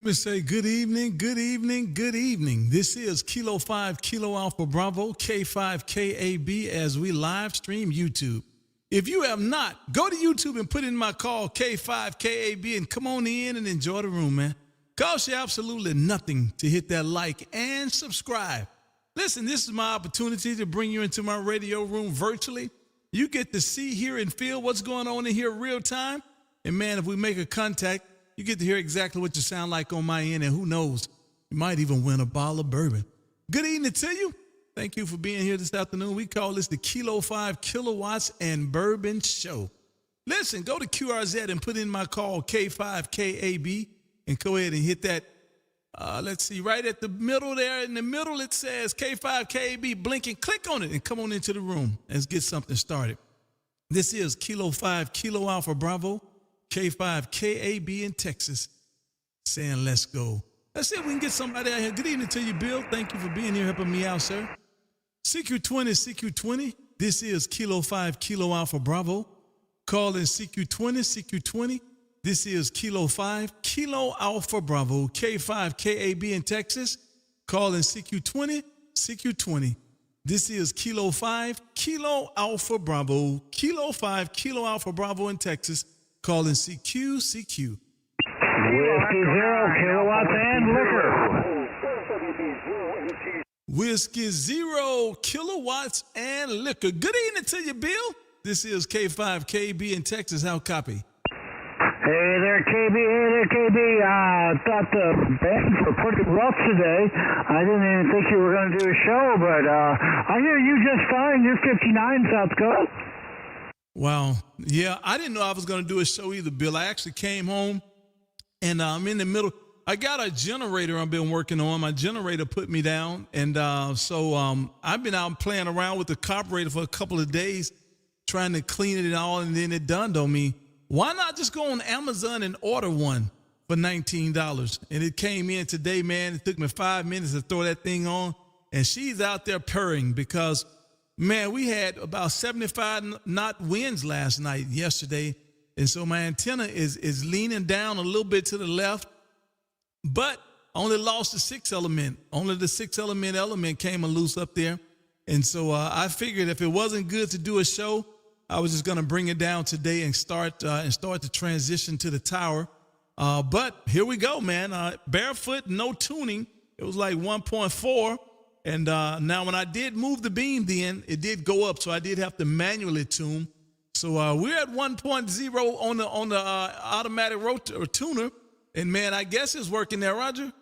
Let me say good evening, good evening, good evening. This is Kilo 5 Kilo Alpha Bravo K5KAB as we live stream YouTube. If you have not, go to YouTube and put in my call K5KAB and come on in and enjoy the room, man. Costs you absolutely nothing to hit that like and subscribe. Listen, this is my opportunity to bring you into my radio room virtually. You get to see, hear, and feel what's going on in here real time. And man, if we make a contact, you get to hear exactly what you sound like on my end, and who knows, you might even win a bottle of bourbon. Good evening to you. Thank you for being here this afternoon. We call this the Kilo 5 Kilowatts And Bourbon Show. Listen, go to QRZ and put in my call K5KAB and go ahead and hit that. Let's see, right at the middle there. In the middle, it says K5KAB. Blink and click on it and come on into the room. Let's get something started. This is Kilo 5 Kilo Alpha Bravo K5KAB in Texas, saying let's go. Let's see if we can get somebody out here. Good evening to you, Bill. Thank you for being here, helping me out, sir. CQ20. This is Kilo 5 Kilo Alpha Bravo. Call in CQ20. This is Kilo 5 Kilo Alpha Bravo K5KAB in Texas. Call in CQ20. This is Kilo 5 Kilo Alpha Bravo Kilo 5 Kilo Alpha Bravo in Texas. Call in CQ. Whiskey 0, kilowatts and liquor. Whiskey 0, kilowatts and liquor. Good evening to you, Bill. This is K5KB in Texas. How copy? Hey there, KB. Thought the bands were pretty rough today. I didn't even think you were going to do a show, but I hear you just fine. You're 59, South Dakota. Wow. Yeah, I didn't know I was going to do a show either, Bill. I actually came home, and I'm in the middle. I got a generator I've been working on. My generator put me down, and so I've been out playing around with the carburetor for a couple of days, trying to clean it and all, and then it dawned on me, why not just go on Amazon and order one for $19? And it came in today, man. It took me 5 minutes to throw that thing on, and she's out there purring because, man, we had about 75 knot winds yesterday. And so my antenna is leaning down a little bit to the left, but only lost the 6 element. Only the 6 element came loose up there. And so I figured if it wasn't good to do a show, I was just going to bring it down today and start the transition to the tower. But here we go, man. Barefoot, no tuning. It was like 1.4. And now when I did move the beam then, it did go up, so I did have to manually tune. So we're at 1.0 on the automatic tuner. And, man, I guess it's working there, Roger.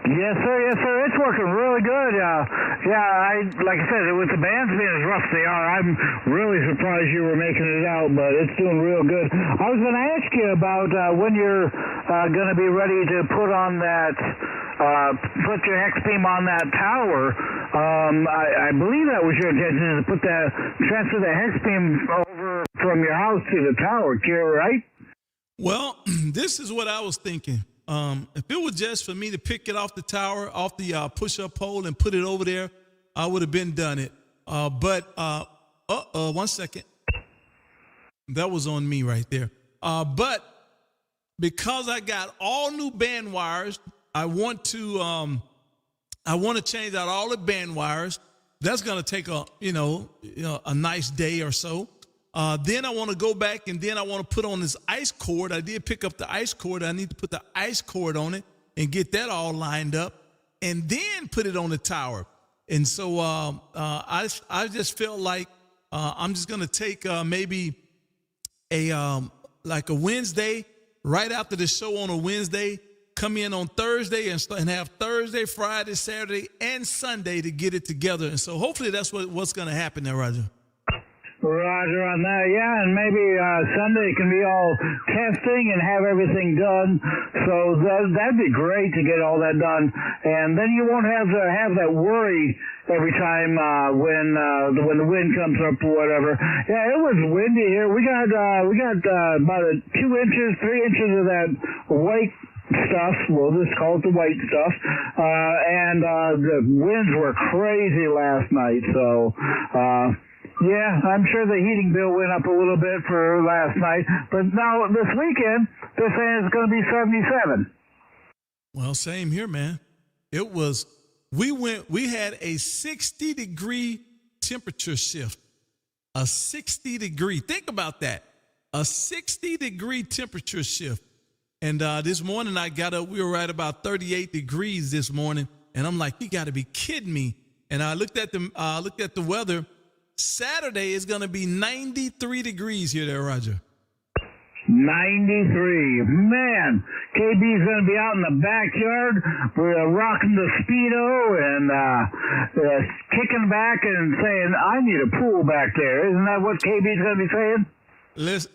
Yes, sir. It's working really good. Like I said, with the bands being as rough as they are, I'm really surprised you were making it out, but it's doing real good. I was going to ask you about when you're going to be ready to put on that, put your hex beam on that tower. I believe that was your intention, to transfer the hex beam over from your house to the tower, right? Well, this is what I was thinking. If it was just for me to pick it off the tower, off the push-up pole and put it over there, I would have done it. But 1 second. That was on me right there. But because I got all new band wires, I want to change out all the band wires. That's going to take a nice day or so. Then I want to go back and then I want to put on this ice cord. I did pick up the ice cord. I need to put the ice cord on it and get that all lined up and then put it on the tower. And so I just felt like I'm just going to take maybe a Wednesday, right after the show on a Wednesday, come in on Thursday and have Thursday, Friday, Saturday, and Sunday to get it together. And so hopefully that's what's going to happen there, Roger. Roger on that, yeah, and maybe Sunday can be all testing and have everything done. So that'd be great to get all that done, and then you won't have to have that worry every time when the wind comes up or whatever. Yeah, it was windy here. We got about 2 inches, 3 inches of that white stuff. We'll just call it the white stuff. And the winds were crazy last night. So. Yeah, I'm sure the heating bill went up a little bit for last night, but now this weekend, they're saying it's going to be 77. Well, same here, man. It was, we had a 60-degree temperature shift. A 60-degree. Think about that. A 60-degree temperature shift. And this morning I got up, we were right about 38 degrees this morning. And I'm like, you got to be kidding me. And I looked at the weather. Saturday is going to be 93 degrees here there, Roger. 93. Man, KB's going to be out in the backyard. We're rocking the Speedo and kicking back and saying, I need a pool back there. Isn't that what KB's going to be saying?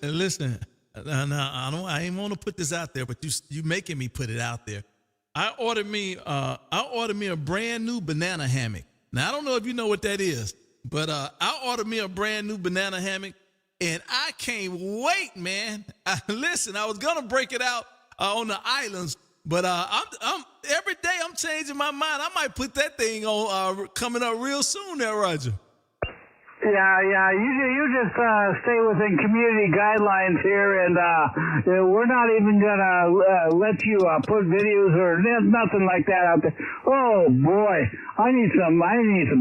Listen. I ain't want to put this out there, but you making me put it out there. I ordered me a brand new banana hammock. Now, I don't know if you know what that is, but I ordered me a brand new banana hammock. And I can't wait, man. Listen, I was gonna break it out on the islands, but I'm every day I'm changing my mind. I might put that thing on coming up real soon, there, Roger. Yeah. You just stay within community guidelines here, and we're not even gonna let you put videos or nothing like that out there. Oh boy, I need some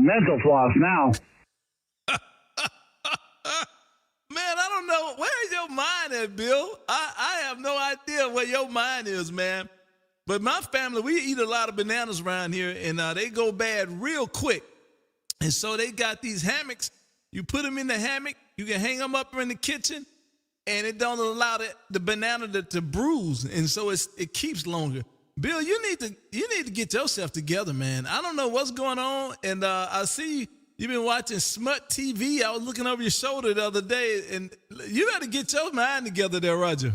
mental floss now. Man, I don't know. Where's your mind at, Bill? I have no idea where your mind is, man. But my family, we eat a lot of bananas around here, and they go bad real quick. And so they got these hammocks. You put them in the hammock. You can hang them up in the kitchen, and it don't allow the banana to bruise, and so it keeps longer. Bill, you need to get yourself together, man. I don't know what's going on, and I see you've been watching Smut TV. I was looking over your shoulder the other day, and you got to get your mind together there, Roger.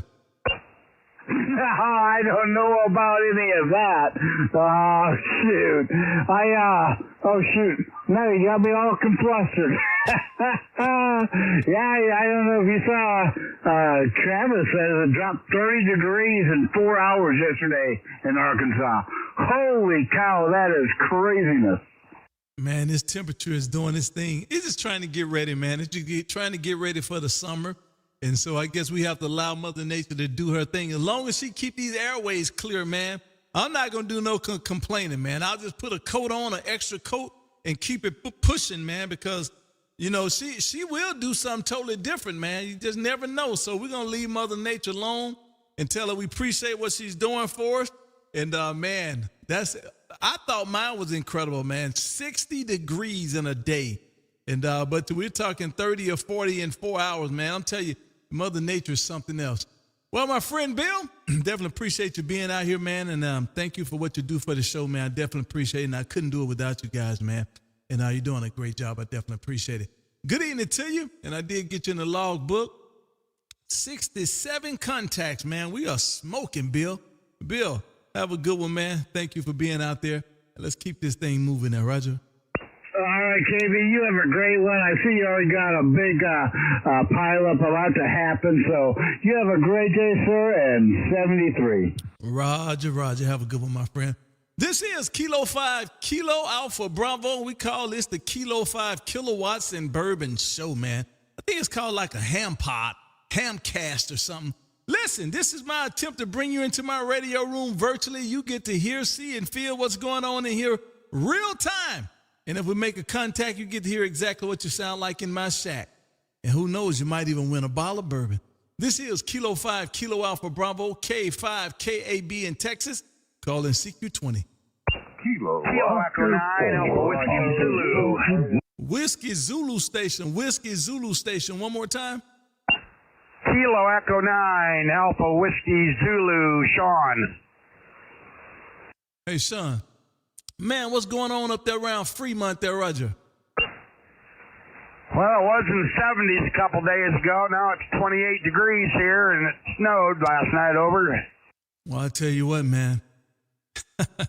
I don't know about any of that. Oh, shoot. Now you got me all conflustered. Yeah, I don't know if you saw, Travis says it dropped 30 degrees in 4 hours yesterday in Arkansas. Holy cow, that is craziness. Man, this temperature is doing this thing. It's just trying to get ready, man. It's just trying to get ready for the summer. And so I guess we have to allow Mother Nature to do her thing. As long as she keep these airways clear, man, I'm not going to do no complaining, man. I'll just put a coat on, an extra coat, and keep it pushing, man, because, you know, she will do something totally different, man. You just never know. So we're going to leave Mother Nature alone and tell her we appreciate what she's doing for us. And, man, I thought mine was incredible, man. 60 degrees in a day. And but we're talking 30 or 40 in 4 hours, man. I'm telling you, Mother Nature is something else. Well, my friend Bill, definitely appreciate you being out here, man. And thank you for what you do for the show, man. I definitely appreciate it. And I couldn't do it without you guys, man. And you're doing a great job. I definitely appreciate it. Good evening to you. And I did get you in the log book. 67 contacts, man. We are smoking, Bill. Bill, have a good one, man. Thank you for being out there. Let's keep this thing moving there, Roger. All right, KB, you have a great one. I see you already got a big pile-up about to happen, so you have a great day, sir, and 73. Roger. Have a good one, my friend. This is Kilo 5, Kilo Alpha Bravo. We call this the Kilo 5 Kilowatts and Bourbon Show, man. I think it's called like a hamcast or something. Listen, this is my attempt to bring you into my radio room virtually. You get to hear, see, and feel what's going on in here real time. And if we make a contact, you get to hear exactly what you sound like in my shack. And who knows, you might even win a bottle of bourbon. This is Kilo 5, Kilo Alpha Bravo, K5, KAB in Texas. Call in CQ20. Kilo Echo 9, Alpha Whiskey Zulu. Whiskey Zulu Station. One more time. Kilo Echo 9, Alpha Whiskey Zulu, Sean. Hey, Sean. Man, what's going on up there around Fremont there, Roger? Well, it was in the 70s a couple days ago. Now it's 28 degrees here, and it snowed last night over. Well, I tell you what, man.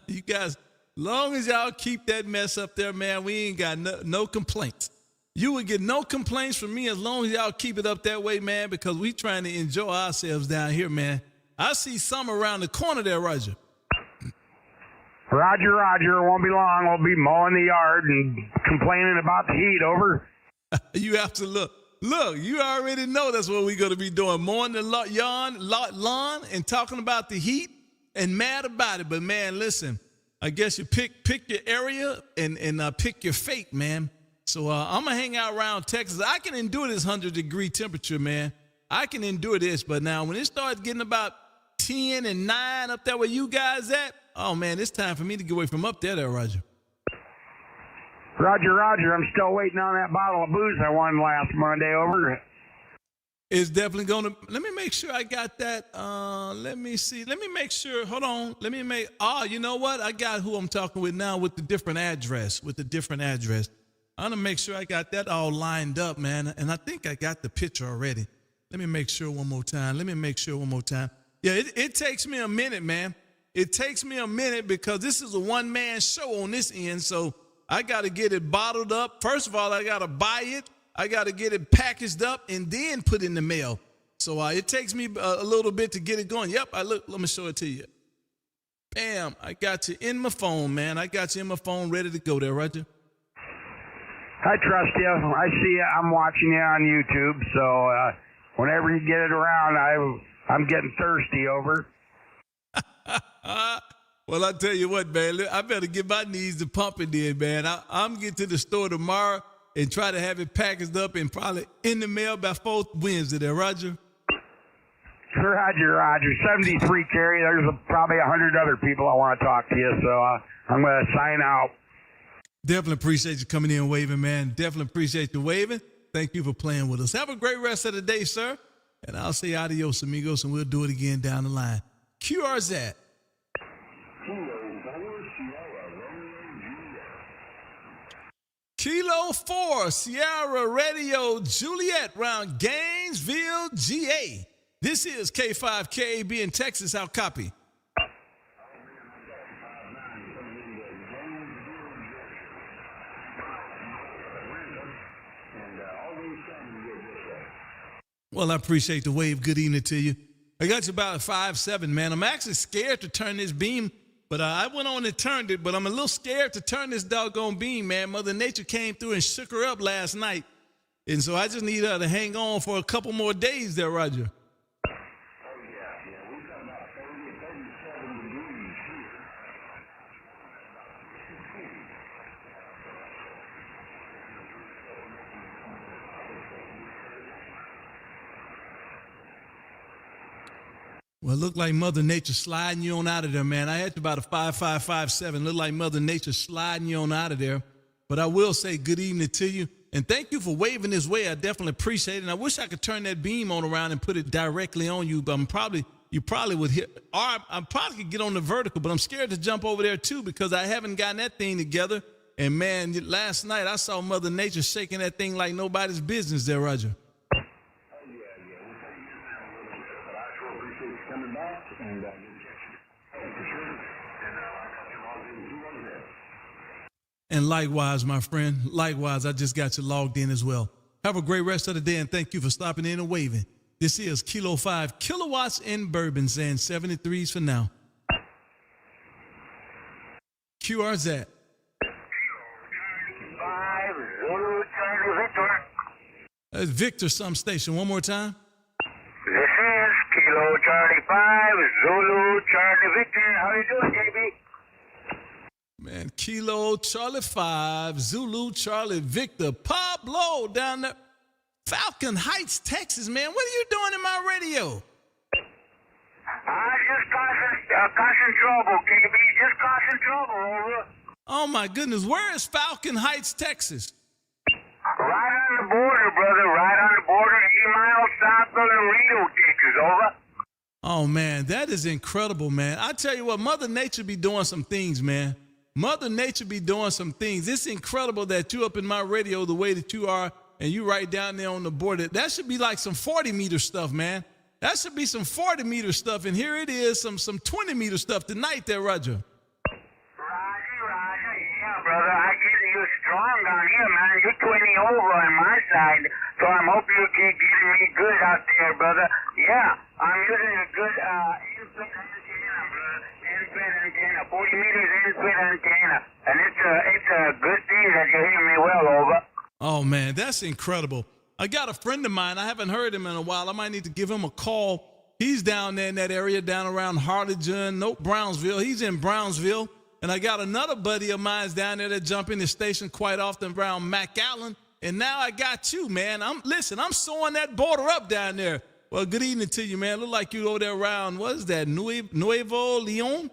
You guys, long as y'all keep that mess up there, man, we ain't got no complaints. You would get no complaints from me as long as y'all keep it up that way, man, because we trying to enjoy ourselves down here, man. I see summer around the corner there, Roger. Roger. Won't be long. We'll be mowing the yard and complaining about the heat, over. You have to look. Look, you already know that's what we're going to be doing. Mowing the lawn and talking about the heat. and mad about it. But man, listen, I guess you pick your area and pick your fate, man. So I'm gonna hang out around Texas. I can endure this 100-degree temperature, man. I can endure this, but now when it starts getting about 10 and 9 up there where you guys at, oh man, it's time for me to get away from up there, Roger. Roger, I'm still waiting on that bottle of booze I won last Monday over. It's definitely going to, let me make sure I got that. Let me see. Let me make sure. Hold on. You know what? I got who I'm talking with now with the different address, I'm going to make sure I got that all lined up, man. And I think I got the picture already. Let me make sure one more time. Yeah, it takes me a minute, man. It takes me a minute because this is a one-man show on this end. So I got to get it bottled up. First of all, I got to buy it. I got to get it packaged up and then put in the mail. So it takes me a little bit to get it going. Yep, let me show it to you. Bam, I got you in my phone, man. I got you in my phone ready to go there, Roger. I trust you. I see you. I'm watching you on YouTube. So whenever you get it around, I'm getting thirsty over. Well, I tell you what, man, I better get my knees to pumping then, man. I'm getting to the store tomorrow and try to have it packaged up and probably in the mail by 4th Wednesday there, Roger. Roger. 73, Kerry. There's probably 100 other people I want to talk to you, so I'm going to sign out. Definitely appreciate you coming in and waving, man. Definitely appreciate you waving. Thank you for playing with us. Have a great rest of the day, sir. And I'll say adios, amigos, and we'll do it again down the line. QRZ. Kilo 4, Sierra Radio Juliet, around Gainsville, GA. This is K5KAB in Texas. How copy? Well, I appreciate the wave. Good evening to you. I got you about 5'7", man. I'm actually scared to turn this beam, but I went on and turned it, but I'm a little scared to turn this doggone beam, man. Mother Nature came through and shook her up last night, and so I just need her to hang on for a couple more days there, Roger. Well, it looked like Mother Nature sliding you on out of there, man. I had you about a 5'5", 5'7". Looked like Mother Nature sliding you on out of there. But I will say good evening to you. And thank you for waving this way. I definitely appreciate it. And I wish I could turn that beam on around and put it directly on you. But you probably would hit, or I probably could get on the vertical, but I'm scared to jump over there too because I haven't gotten that thing together. And man, last night I saw Mother Nature shaking that thing like nobody's business there, Roger. And likewise, my friend, likewise, I just got you logged in as well. Have a great rest of the day, and thank you for stopping in and waving. This is Kilo 5 Kilowatts and Bourbon, saying 73s for now. QRZ. That's Victor some station. One more time. This is Kilo Charlie 5, Zulu Charlie Victor. How you doing, JB? Man, Kilo Charlie 5, Zulu Charlie Victor, Pablo down there, Falcon Heights, Texas, man. What are you doing in my radio? I just causing trouble, KB. Just causing trouble, over. Oh, my goodness. Where is Falcon Heights, Texas? Right on the border, brother. Right on the border, 8 miles south of Laredo, Texas, over. Oh, man, that is incredible, man. I tell you what, Mother Nature be doing some things, man. Mother Nature be doing some things. It's incredible that you up in my radio the way that you are, and you right down there on the border. That should be like some 40-meter stuff, man. That should be some 40-meter stuff, and here it is, some 20-meter stuff tonight there, Roger. Roger, yeah, brother. I get you strong down here, man. You're 20 over on my side, so I'm hoping you keep getting me good out there, brother. Yeah, I'm using a good input antenna, brother. Input antenna, 40 meters input antenna, and it's a good thing that you're hearing me well, over. Oh, man, that's incredible. I got a friend of mine. I haven't heard him in a while. I might need to give him a call He's down there in that area, down around Harlingen, Brownsville. He's in Brownsville. And I got another buddy of mine's down there that jump in the station quite often around McAllen. And now I got you, man. I'm sewing that border up down there. Well, good evening to you, man. Look like you over there around, what is that, Nuevo Leon?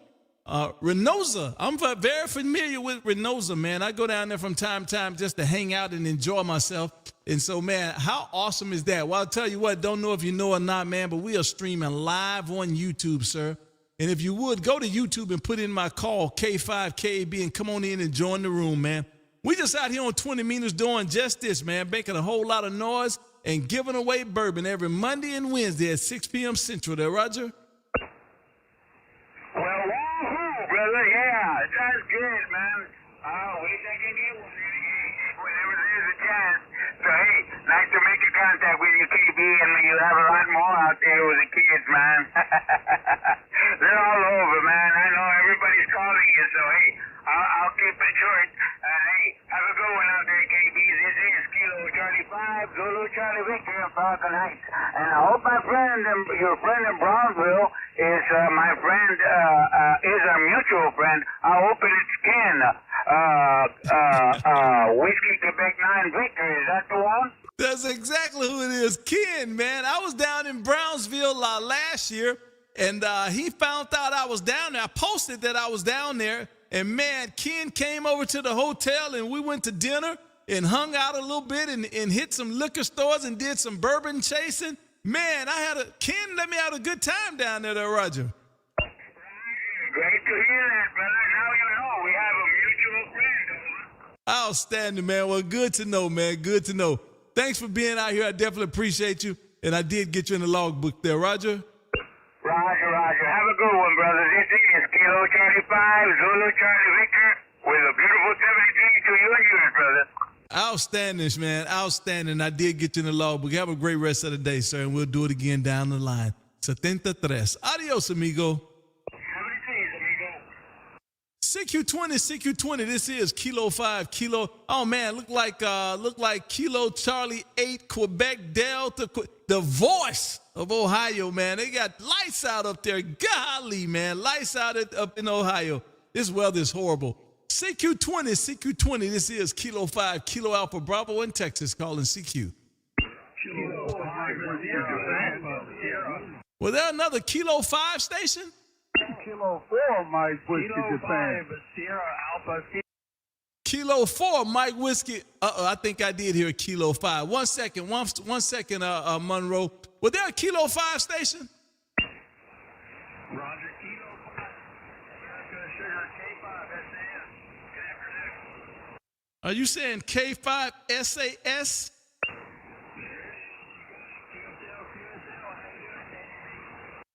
Reynosa. I'm very familiar with Reynosa, man. I go down there from time to time just to hang out and enjoy myself. And so, man, how awesome is that? Well, I'll tell you what, don't know if you know or not, man, but we are streaming live on YouTube, sir. And if you would, go to YouTube and put in my call, K5KAB, and come on in and join the room, man. We just out here on 20 meters doing just this, man, making a whole lot of noise and giving away bourbon every Monday and Wednesday at 6 p.m. Central there, Roger. Well, woohoo, brother. Yeah, that's good, man. Wish I could get one whenever there's a chance. So, hey, nice to make a contact with you, KB, and you have a lot more out there with the kids, man. They're all over, man. I know everybody's calling you, so, hey, I'll keep it short. Hey, have a good one out there, KB. This is Kilo Charlie 5, Zulu Charlie Victor in Falcon Heights. And I hope my friend, your friend in Brownsville is my friend, is a mutual friend. I hope it's Ken. Whiskey Quebec 9 Victor. Is that the one? That's exactly who it is. Ken, man. I was down in Brownsville last year, and he found out I was down there. I posted that I was down there, and, man, Ken came over to the hotel, and we went to dinner and hung out a little bit and hit some liquor stores and did some bourbon chasing. Man, Ken let me have a good time down there, Roger. Great to hear that, brother. Now you know we have a mutual friend. Outstanding, man. Well, good to know, man. Good to know. Thanks for being out here. I definitely appreciate you. And I did get you in the logbook there, Roger. Roger. Have a good one, brother. This is Kilo Charlie 5, Zulu Charlie Victor, with a beautiful 73 to you and yours, brother. Outstanding, man. Outstanding. I did get you in the logbook. Have a great rest of the day, sir, and we'll do it again down the line. 73. Adios, amigo. CQ20. This is Kilo 5 Kilo. Oh man, look like Kilo Charlie 8 Quebec Delta. The voice of Ohio, man. They got lights out up there. Golly, man, lights out up in Ohio. This weather is horrible. CQ20. This is Kilo 5 Kilo Alpha Bravo in Texas, calling CQ. Was there another Kilo 5 station? Kilo 4, Mike Whiskey Japan. Sierra Alpha. Kilo 4, Mike Whiskey. I think I did hear Kilo 5. 1 second, one second, Monroe. Was there a Kilo 5 station? Roger, Kilo 5. America Sugar K5 SAS. Good afternoon. Are you saying K5 SAS?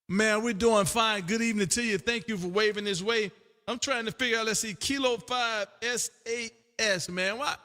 Man, we're doing fine. Good evening to you. Thank you for waving this way. I'm trying to figure out, let's see, Kilo 5 SAS, man. What?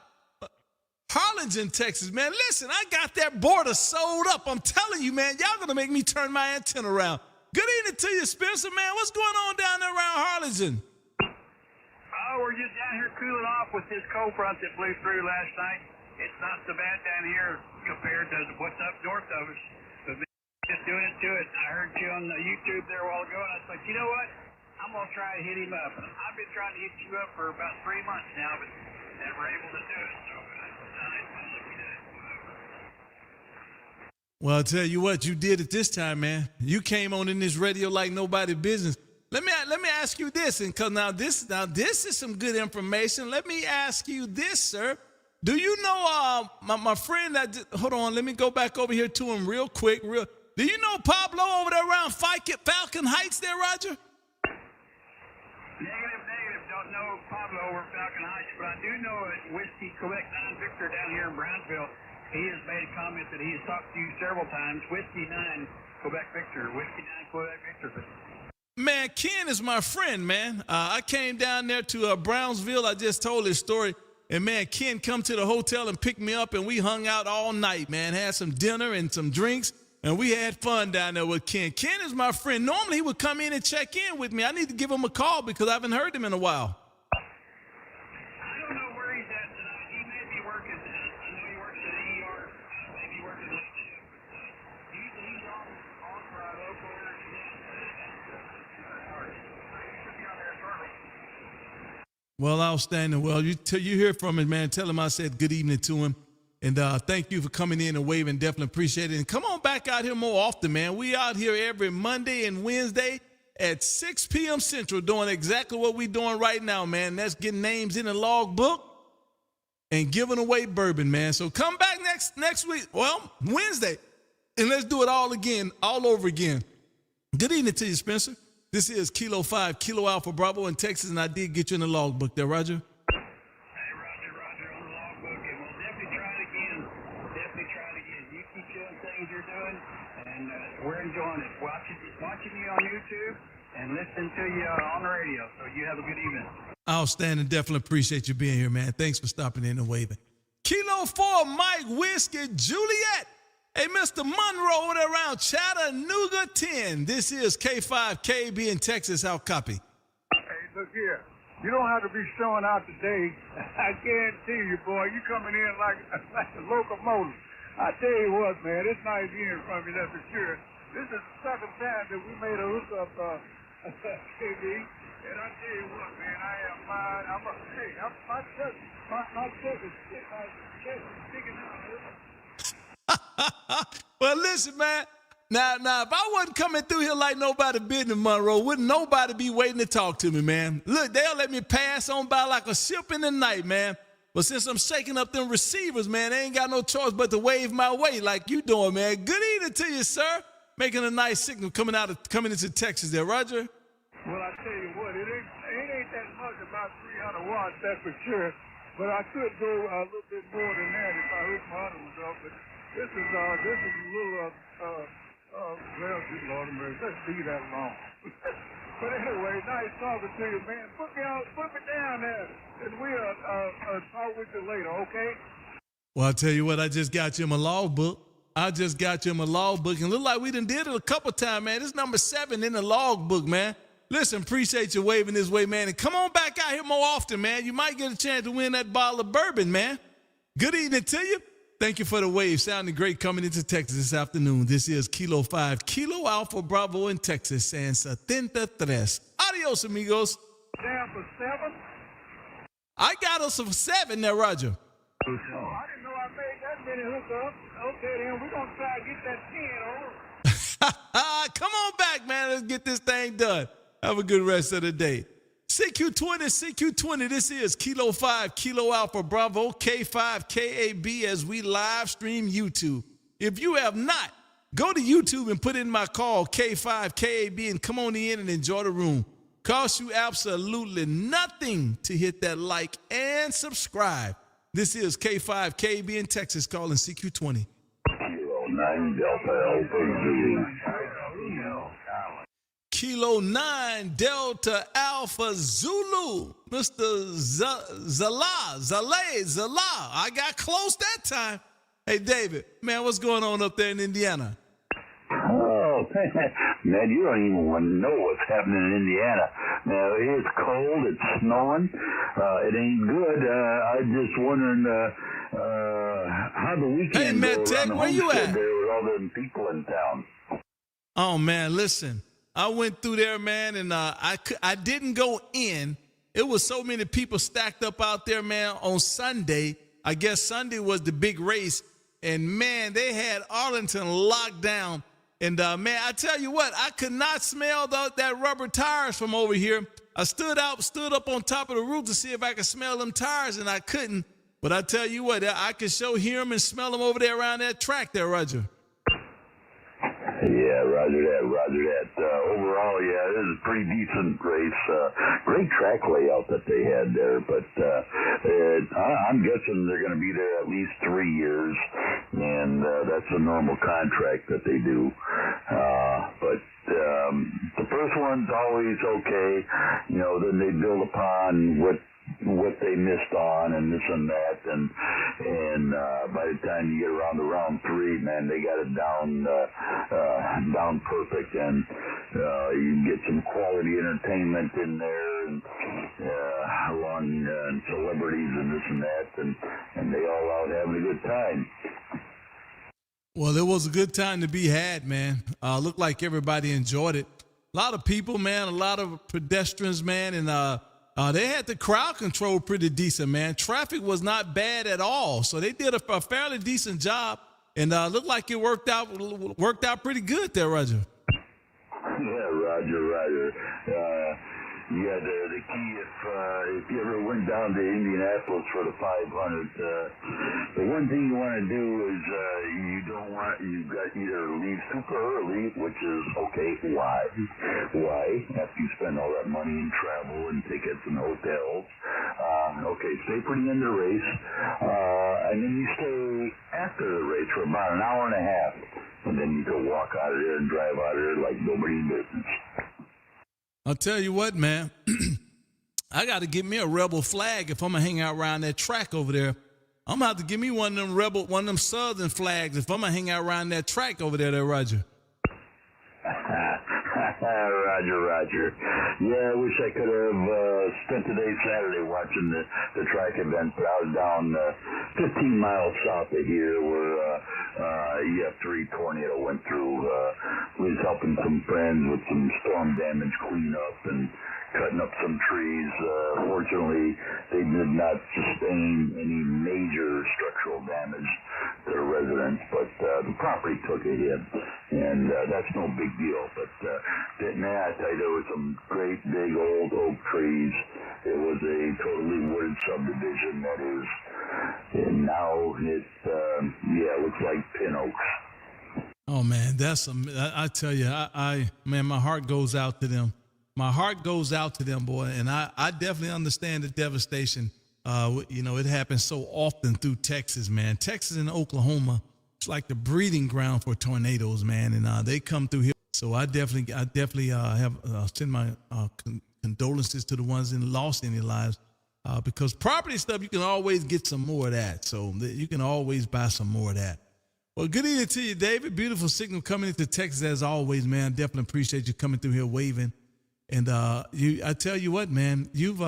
Harlingen, Texas, man. Listen, I got that border sold up. I'm telling you, man, y'all gonna make me turn my antenna around. Good evening to you, Spencer, man. What's going on down there around Harlingen? Oh, we're just down here cooling off with this cold front that blew through last night. It's not so bad down here compared to what's up north of us. But just doing it to it. I heard you on the YouTube there a while ago, and I thought, you know what? I'm going to try to hit him up. And I've been trying to hit you up for about 3 months now, but never able to do it. So Well, I'll tell you what, you did it this time, man. You came on in this radio like nobody's business. Let me ask you this, and because now this is some good information. Let me ask you this, sir. Do you know my friend hold on, let me go back over here to him real quick. Do you know Pablo over there around Falcon Heights there, Roger? Negative. Don't know Pablo over Falcon Heights, but I do know Whiskey Quebec 9 Victor down here in Brownsville. He has made a comment that he has talked to you several times. Whiskey 9 Quebec Victor. Whiskey 9 Quebec Victor. Man, Ken is my friend, man. I came down there to Brownsville. I just told his story. And, man, Ken come to the hotel and picked me up, and we hung out all night, man. Had some dinner and some drinks, and we had fun down there with Ken. Ken is my friend. Normally, he would come in and check in with me. I need to give him a call because I haven't heard him in a while. I don't know where he's at tonight. He may be working. I know he works at ER. Maybe working late shift. He's on for our local Well, outstanding. Well, you hear from him, man. Tell him I said good evening to him. And thank you for coming in and waving. Definitely appreciate it. And come on back out here more often, man. We out here every Monday and Wednesday at 6 p.m. Central doing exactly what we're doing right now, man. That's getting names in the log book and giving away bourbon, man. So come back next week, well, Wednesday, and let's do it all again, all over again. Good evening to you, Spencer. This is Kilo 5, Kilo Alpha Bravo in Texas, and I did get you in the log book there, Roger. Hey, Roger, on the logbook, and we'll definitely try it again. You keep doing things you're doing, and we're enjoying it. Watching you on YouTube and listening to you on the radio. So you have a good evening. Outstanding. Definitely appreciate you being here, man. Thanks for stopping in and waving. Kilo 4, Mike Whiskey Juliet. Hey, Mr. Monroe over there around Chattanooga 10. This is K5KB in Texas. How copy? Hey, look here. You don't have to be showing out today. I guarantee you, boy, you coming in like a locomotive. I tell you what, man, it's nice hearing from you, that's for sure. This is the second time that we made a hookup, KB. And I tell you what, man, my chest is sticking out. Well, listen, man. Now, if I wasn't coming through here like nobody business, Monroe, wouldn't nobody be waiting to talk to me, man. Look, they'll let me pass on by like a ship in the night, man. But since I'm shaking up them receivers, man, they ain't got no choice but to wave my way like you doing, man. Good evening to you, sir. Making a nice signal coming into Texas there, Roger. Well, I tell you what, it ain't that much, about 300 watts, that's for sure. But I could go a little bit more than that if I hooked my other ones up. But this is a little, well, good Lord of mercy, let's leave that alone. But anyway, nice talking to you, man. Put me down there, and we'll talk with you later, okay? Well, I'll tell you what, I just got you in my log book. And look like we done did it a couple times, man. This number 7 in the log book, man. Listen, appreciate you waving this way, man. And come on back out here more often, man. You might get a chance to win that bottle of bourbon, man. Good evening to you. Thank you for the wave. Sounding great coming into Texas this afternoon. This is Kilo 5, Kilo Alpha Bravo in Texas, and 73. Adios, amigos. Down for 7? I got us for 7 there, Roger. Oh, I didn't know I made that many hookups. Okay, then we're going to try to get that 10 over. Come on back, man. Let's get this thing done. Have a good rest of the day. CQ20, this is Kilo 5, Kilo Alpha Bravo, K5, KAB as we live stream YouTube. If you have not, go to YouTube and put in my call, K5, KAB, and come on in and enjoy the room. Costs you absolutely nothing to hit that like and subscribe. This is K5, KAB in Texas calling CQ20. Kilo 9 Delta Alpha Kilo 9 Delta Alpha Zulu. Mr. Zala. I got close that time. Hey, David, man, what's going on up there in Indiana? Oh, man, you don't even want to know what's happening in Indiana. Now, it's cold, it's snowing, it ain't good. I'm just wondering how the weekend Hey, Matt Tech, where you at? There with all them people in town. Oh, man, listen. I went through there, man, and I didn't go in. It was so many people stacked up out there, man, on Sunday. I guess Sunday was the big race, and, man, they had Arlington locked down. And, man, I tell you what, I could not smell that rubber tires from over here. I stood up on top of the roof to see if I could smell them tires, and I couldn't. But I tell you what, I could hear them and smell them over there around that track there, Roger. Yeah, roger that. Overall, yeah, this is a pretty decent race. Great track layout that they had there, but I'm guessing they're going to be there at least 3 years, and that's a normal contract that they do. But the first one's always okay. You know, then they build upon what they missed on and this and that, and by the time you get around to round 3, man, they got it down perfect, and you can get some quality entertainment in there, and and celebrities and this and that, and they all out having a good time. Well, it was a good time to be had, man. Looked like everybody enjoyed it. A lot of people, man, a lot of pedestrians, man, and they had the crowd control pretty decent, man. Traffic was not bad at all, so they did a fairly decent job, and looked like it worked out pretty good there, Roger. Yeah, Roger. Yeah, the key, if you ever went down to Indianapolis for the 500, the one thing you want to do is you've got either leave super early, which is okay. Why? After you spend all that money in travel and tickets and hotels. Okay, stay for the end of the race, and then you stay after the race for about an hour and a half, and then you can walk out of there and drive out of there like nobody's business. I'll tell you what, man. I got to get me a rebel flag if I'm gonna hang out around that track over there. I'm gonna have to give me one of them Southern flags if I'm gonna hang out around that track over there, Roger. Roger. Yeah, I wish I could have spent today Saturday watching the track event, but I was down 15 miles south of here where EF3 tornado went through. We was helping some friends with some storm damage cleanup and cutting up some trees. Fortunately, they did not sustain any major structural damage to the residents, but the property took a hit, and that's no big deal. But I tell you, there were some great big old oak trees. It was a totally wooded subdivision that is, and now it looks like pin oaks. Oh man, I tell you, man, my heart goes out to them. My heart goes out to them, boy, and I definitely understand the devastation. It happens so often through Texas, man. Texas and Oklahoma, it's like the breeding ground for tornadoes, man, and they come through here. So I definitely have send my condolences to the ones that lost any lives, because property stuff, you can always get some more of that. So you can always buy some more of that. Well, good evening to you, David. Beautiful signal coming into Texas as always, man. Definitely appreciate you coming through here waving. And I tell you what, man, you've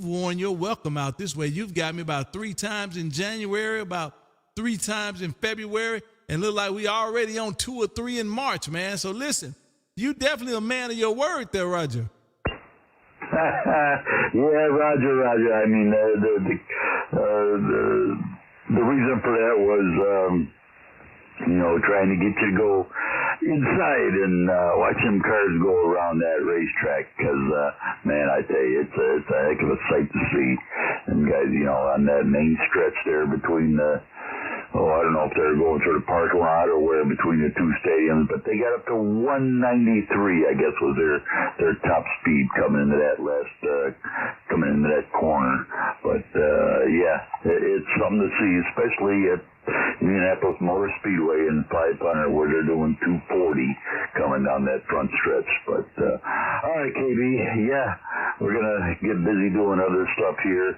worn your welcome out this way. You've got me about 3 times in January, about 3 times in February, and look like we already on 2 or 3 in March, man. So listen, you definitely a man of your word there, Roger. Yeah, Roger. I mean, the reason for that was, trying to get you to go inside and watch them cars go around that racetrack, because man, I tell you, it's a heck of a sight to see. And guys, on that main stretch there between I don't know if they're going through the parking lot or where between the 2 stadiums, but they got up to 193, I guess, was their top speed coming into that corner. But it's something to see, especially at Indianapolis Motor Speedway in 500, where they're doing 240 coming down that front stretch. But all right, KB, we're gonna get busy doing other stuff here.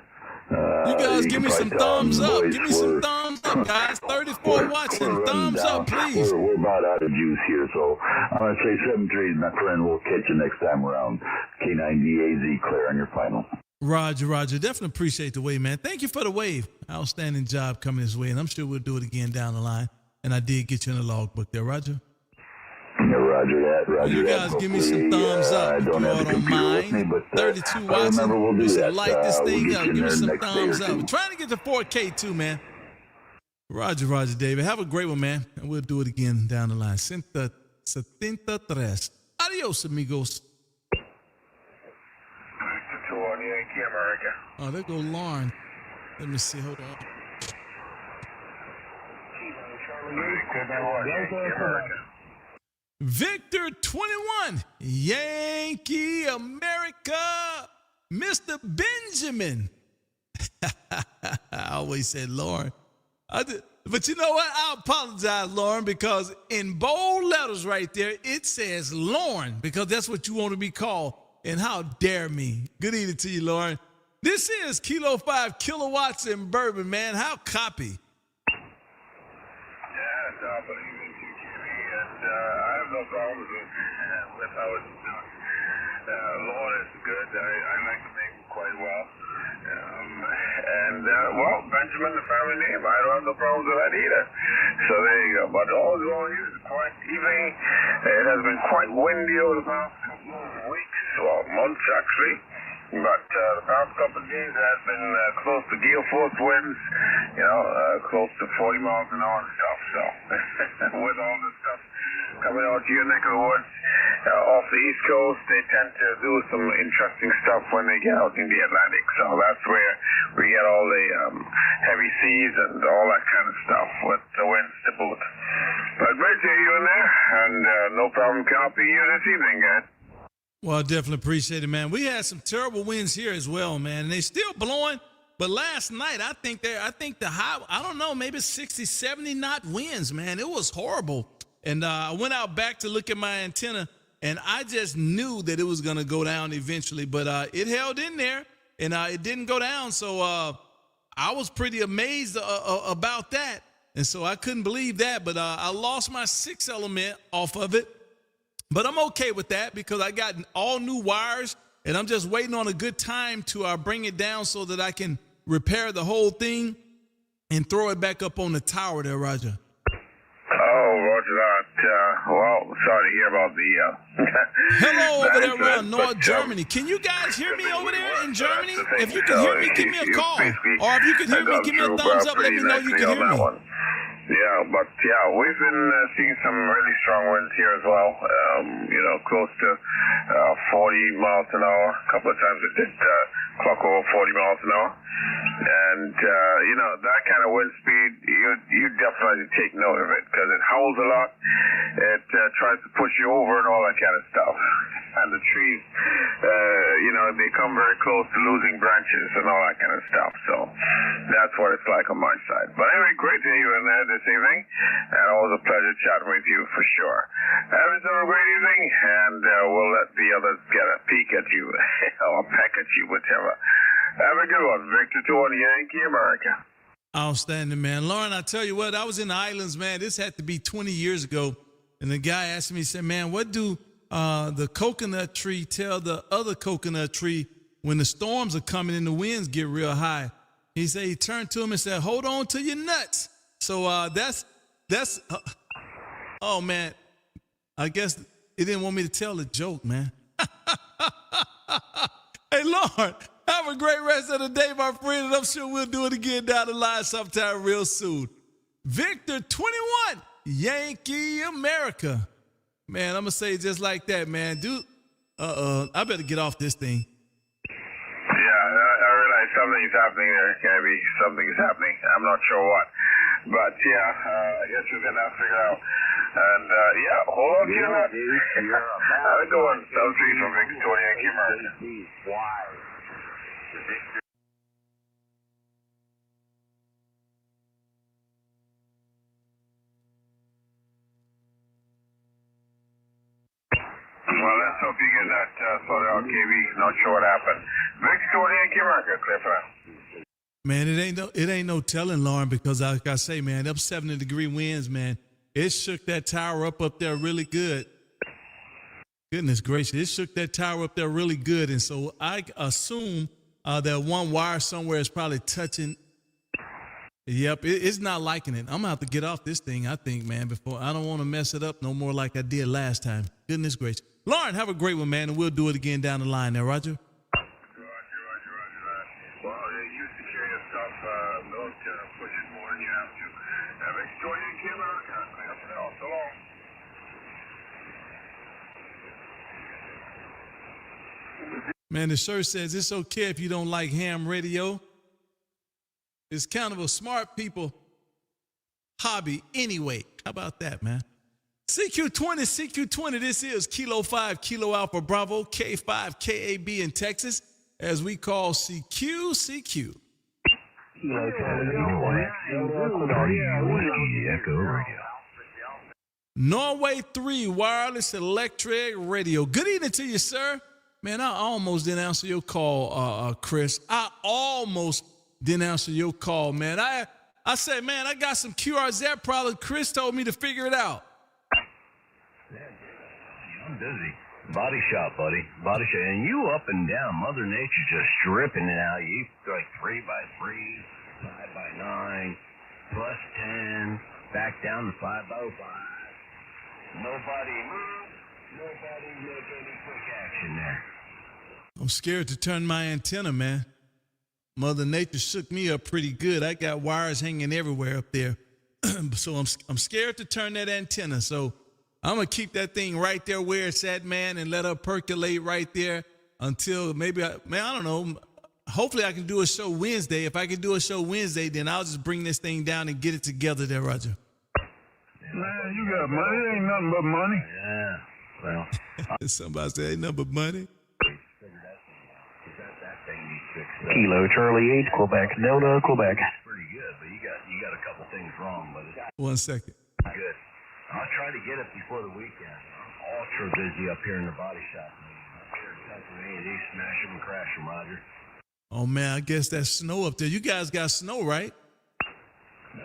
You guys give me some thumbs up. Give me some thumbs up, guys. 34 watching. Thumbs up, please. We're about out of juice here, so I'm going to say 7-3, my friend. We'll catch you next time around. K9DAZ, Claire, on your final. Roger. Definitely appreciate the wave, man. Thank you for the wave. Outstanding job coming this way, and I'm sure we'll do it again down the line. And I did get you in the logbook there, Roger. Yeah, Roger that. You guys give me some thumbs up. I don't have the computer with me, but 32 watching. We'll do that. Light this thing we'll up. Give me some thumbs up. Two. I'm trying to get to 4K too, man. Roger, David. Have a great one, man. And we'll do it again down the line. 73. Adios, amigos. Yankee America. Oh, there go Lauren. Let me see. Hold on. Victor 21, Yankee America, Mr. Benjamin. I always said Lauren. But you know what? I apologize, Lauren, because in bold letters right there, it says Lauren, because that's what you want to be called. And how dare me. Good evening to you, Lauren. This is Kilo 5 Kilowatts and Bourbon, man. How copy? But even and I have no problems with how it's done. Lord is good. I like the name quite well. Benjamin, the family name, I don't have no problems with that either. So there you go. But all in all, it's quite evening. It has been quite windy over the past couple of weeks, well, months actually. But the past couple of days has been close to gale force winds, close to 40 miles an hour and stuff. So with all this stuff coming out to your neck of the woods, off the East Coast, they tend to do some interesting stuff when they get out in the Atlantic. So that's where we get all the heavy seas and all that kind of stuff with the winds to boot. But great to hear you in there, and no problem copying you this evening, guys. Well, I definitely appreciate it, man. We had some terrible winds here as well, man. And they still blowing. But last night, I think the high, I don't know, maybe 60, 70 knot winds, man. It was horrible. And I went out back to look at my antenna, and I just knew that it was going to go down eventually. But it held in there, and it didn't go down. So I was pretty amazed about that. And so I couldn't believe that. But I lost my 6 element off of it. But I'm okay with that because I got all new wires, and I'm just waiting on a good time to bring it down so that I can repair the whole thing and throw it back up on the tower there, Roger. Oh, Roger that. Well, sorry to hear about the... Hello over there around North Germany. Can you guys hear me over there in Germany? If you can hear me, give me a call. Or if you can hear me, give me a thumbs up. Let me know you can hear me. Yeah, but we've been seeing some really strong winds here as well. Close to 40 miles an hour. A couple of times it did clock over 40 miles an hour. And, that kind of wind speed, you definitely take note of it because it howls a lot. It tries to push you over and all that kind of stuff. And the trees, they come very close to losing branches and all that kind of stuff. So that's what it's like on my side. But anyway, great to hear you in there this evening. And always a pleasure chatting with you for sure. Have yourself a great evening, and we'll let the others get a peek at you or peck at you, whichever. Have a good one. Victor to on Yankee America. Outstanding, man. Lauren, I tell you what, I was in the islands, man. This had to be 20 years ago. And the guy asked me, he said, man, what do the coconut tree tell the other coconut tree when the storms are coming and the winds get real high? He said, he turned to him and said, hold on to your nuts. So that's oh, man, I guess it didn't want me to tell the joke, man. Hey, Lauren, have a great rest of the day, my friend, and I'm sure we'll do it again down the line sometime real soon. Victor 21, Yankee America. Man, I'm going to say it just like that, man. Dude, I better get off this thing. Yeah, I realize something's happening there, Cabby. Something's happening. I'm not sure what. But, I guess we're going to figure out. And, hold on to your nuts. Have a good one. I'll see you from Victor Yankee America. Well, let's hope you get that sorted out, KB. Not sure what happened. Victor Yankee America, clear for now. Man, it ain't no telling, Lauren, because like I say, man, up 70-degree winds, man, it shook that tower up there really good. Goodness gracious, it shook that tower up there really good. And so I assume that one wire somewhere is probably touching. Yep, it's not liking it. I'm going to have to get off this thing, I think, man, before I don't want to mess it up no more like I did last time. Goodness gracious. Lauren, have a great one, man, and we'll do it again down the line there, Roger. Roger. Well, you secure your stuff. Don't push it more than you have to. Victor Yankee America, clear for now. So long. Man, the shirt says it's okay if you don't like ham radio. It's kind of a smart people hobby anyway. How about that, man? CQ20, this is Kilo 5, Kilo Alpha Bravo, K5, KAB in Texas, as we call CQ. Norway 3 Wireless Electric Radio. Good evening to you, sir. Man, I almost didn't answer your call, Chris. I almost didn't answer your call, man. I said, man, I got some QRZ problems. Chris told me to figure it out. I'm busy. Body shop, buddy. Body shop. And you up and down. Mother Nature's just stripping it out. You like 3x3, 5x9, plus 10, back down to 5x5. Nobody move. Nobody make any quick action there. I'm scared to turn my antenna, man. Mother Nature shook me up pretty good. I got wires hanging everywhere up there. So I'm scared to turn that antenna. So I'm going to keep that thing right there where it's at, man, and let her percolate right there until maybe, I don't know. Hopefully I can do a show Wednesday. If I can do a show Wednesday, then I'll just bring this thing down and get it together there, Roger. Man, you got money. It ain't nothing but money. Yeah. Well, Somebody said ain't nothing but money. Kilo Charlie 8, Quebec, Delta, Quebec. pretty good, but you got a couple things wrong, but it's 1 second. good. I'll try to get it before the weekend. I'm ultra busy up here in the body shop. Up here in Pennsylvania, they smash them and crash them, Roger. Oh, man, I guess that's snow up there. You guys got snow, right? There's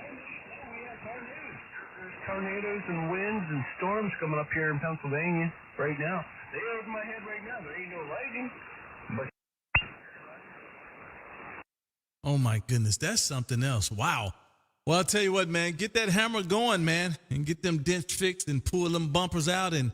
tornadoes and winds and storms coming up here in Pennsylvania right now. They're over my head right now. There ain't no lightning. But Oh, my goodness. That's something else. Wow. Well, I'll tell you what, man. Get that hammer going, man, and get them dents fixed and pull them bumpers out and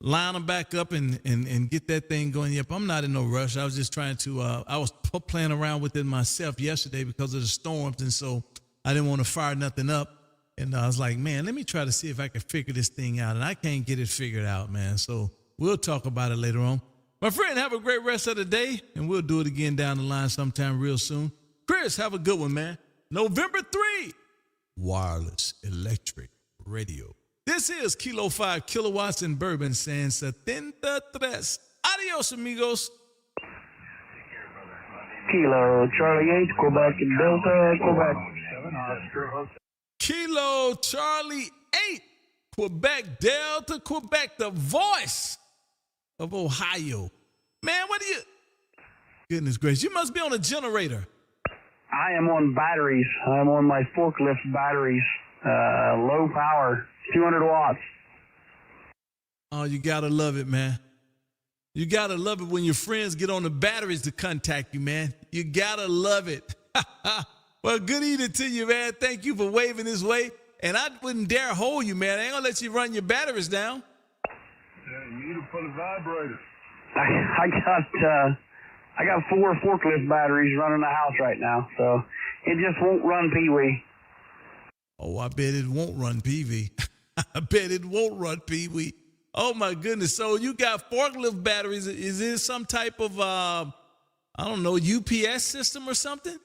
line them back up and get that thing going. Yep, I'm not in no rush. I was just trying to I was playing around with it myself yesterday because of the storms, and so I didn't want to fire nothing up. And I was like, man, let me try to see if I can figure this thing out. And I can't get it figured out, man. So we'll talk about it later on. My friend, have a great rest of the day, and we'll do it again down the line sometime real soon. Chris, have a good one, man. November 3, Wireless Electric Radio. This is Kilo 5 Kilowatts and Bourbon saying 73. Adios, amigos. Kilo Charlie 8, Quebec, Delta, Quebec. Kilo Charlie 8, Quebec, Delta, Quebec, the voice of Ohio. Man, what do you... Goodness gracious, you must be on a generator. I am on batteries. I'm on my forklift batteries. Low power, 200 watts. Oh, you gotta love it, man. You gotta love it when your friends get on the batteries to contact you, man. You gotta love it. Well, good evening to you, man. Thank you for waving this way. And I wouldn't dare hold you, man. I ain't gonna let you run your batteries down. Yeah, you need to put a vibrator. I got 4 forklift batteries running the house right now, so it just won't run Pee-wee. Oh, I bet it won't run PV. I bet it won't run Pee-wee. Oh, my goodness. So you got forklift batteries. Is it some type of, I don't know, UPS system or something?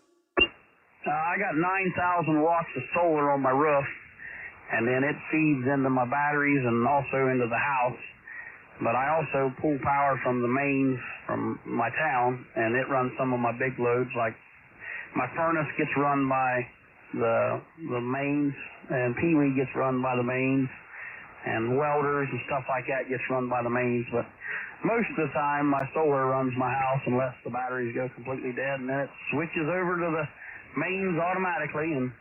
I got 9,000 watts of solar on my roof, and then it feeds into my batteries and also into the house. But I also pull power from the mains from my town, and it runs some of my big loads. Like my furnace gets run by the mains, and Pee-wee gets run by the mains, and welders and stuff like that gets run by the mains. But most of the time, my solar runs my house unless the batteries go completely dead, and then it switches over to the mains automatically, and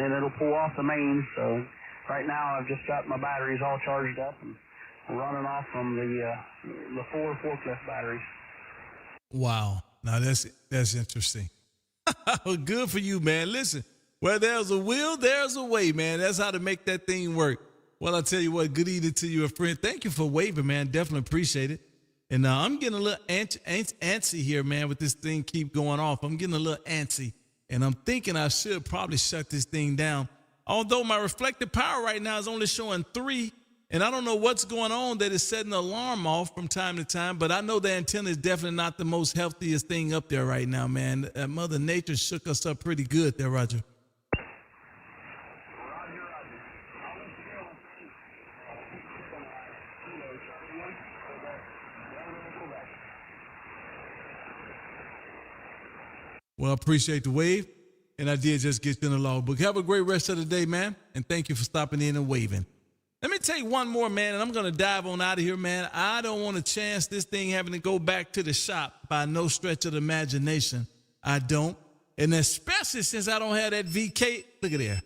then it'll pull off the mains. So right now, I've just got my batteries all charged up and running off from the 4 forklift batteries. Wow. Now that's interesting. Good for you, man. Listen, where there's a will, there's a way, man. That's how to make that thing work. Well, I'll tell you what, good evening to you, a friend. Thank you for waving, man. Definitely appreciate it. And I'm getting a little antsy here, man, with this thing keep going off. I'm getting a little antsy. And I'm thinking I should probably shut this thing down. Although my reflective power right now is only showing 3. And I don't know what's going on that is setting the alarm off from time to time, but I know the antenna is definitely not the most healthiest thing up there right now, man. Mother Nature shook us up pretty good there, Roger. Well, I appreciate the wave, and I did just get you in the logbook. Have a great rest of the day, man, and thank you for stopping in and waving. Let me tell you one more, man, and I'm going to dive on out of here, man. I don't want to chance this thing having to go back to the shop by no stretch of the imagination. I don't. And especially since I don't have that VK. Look at there.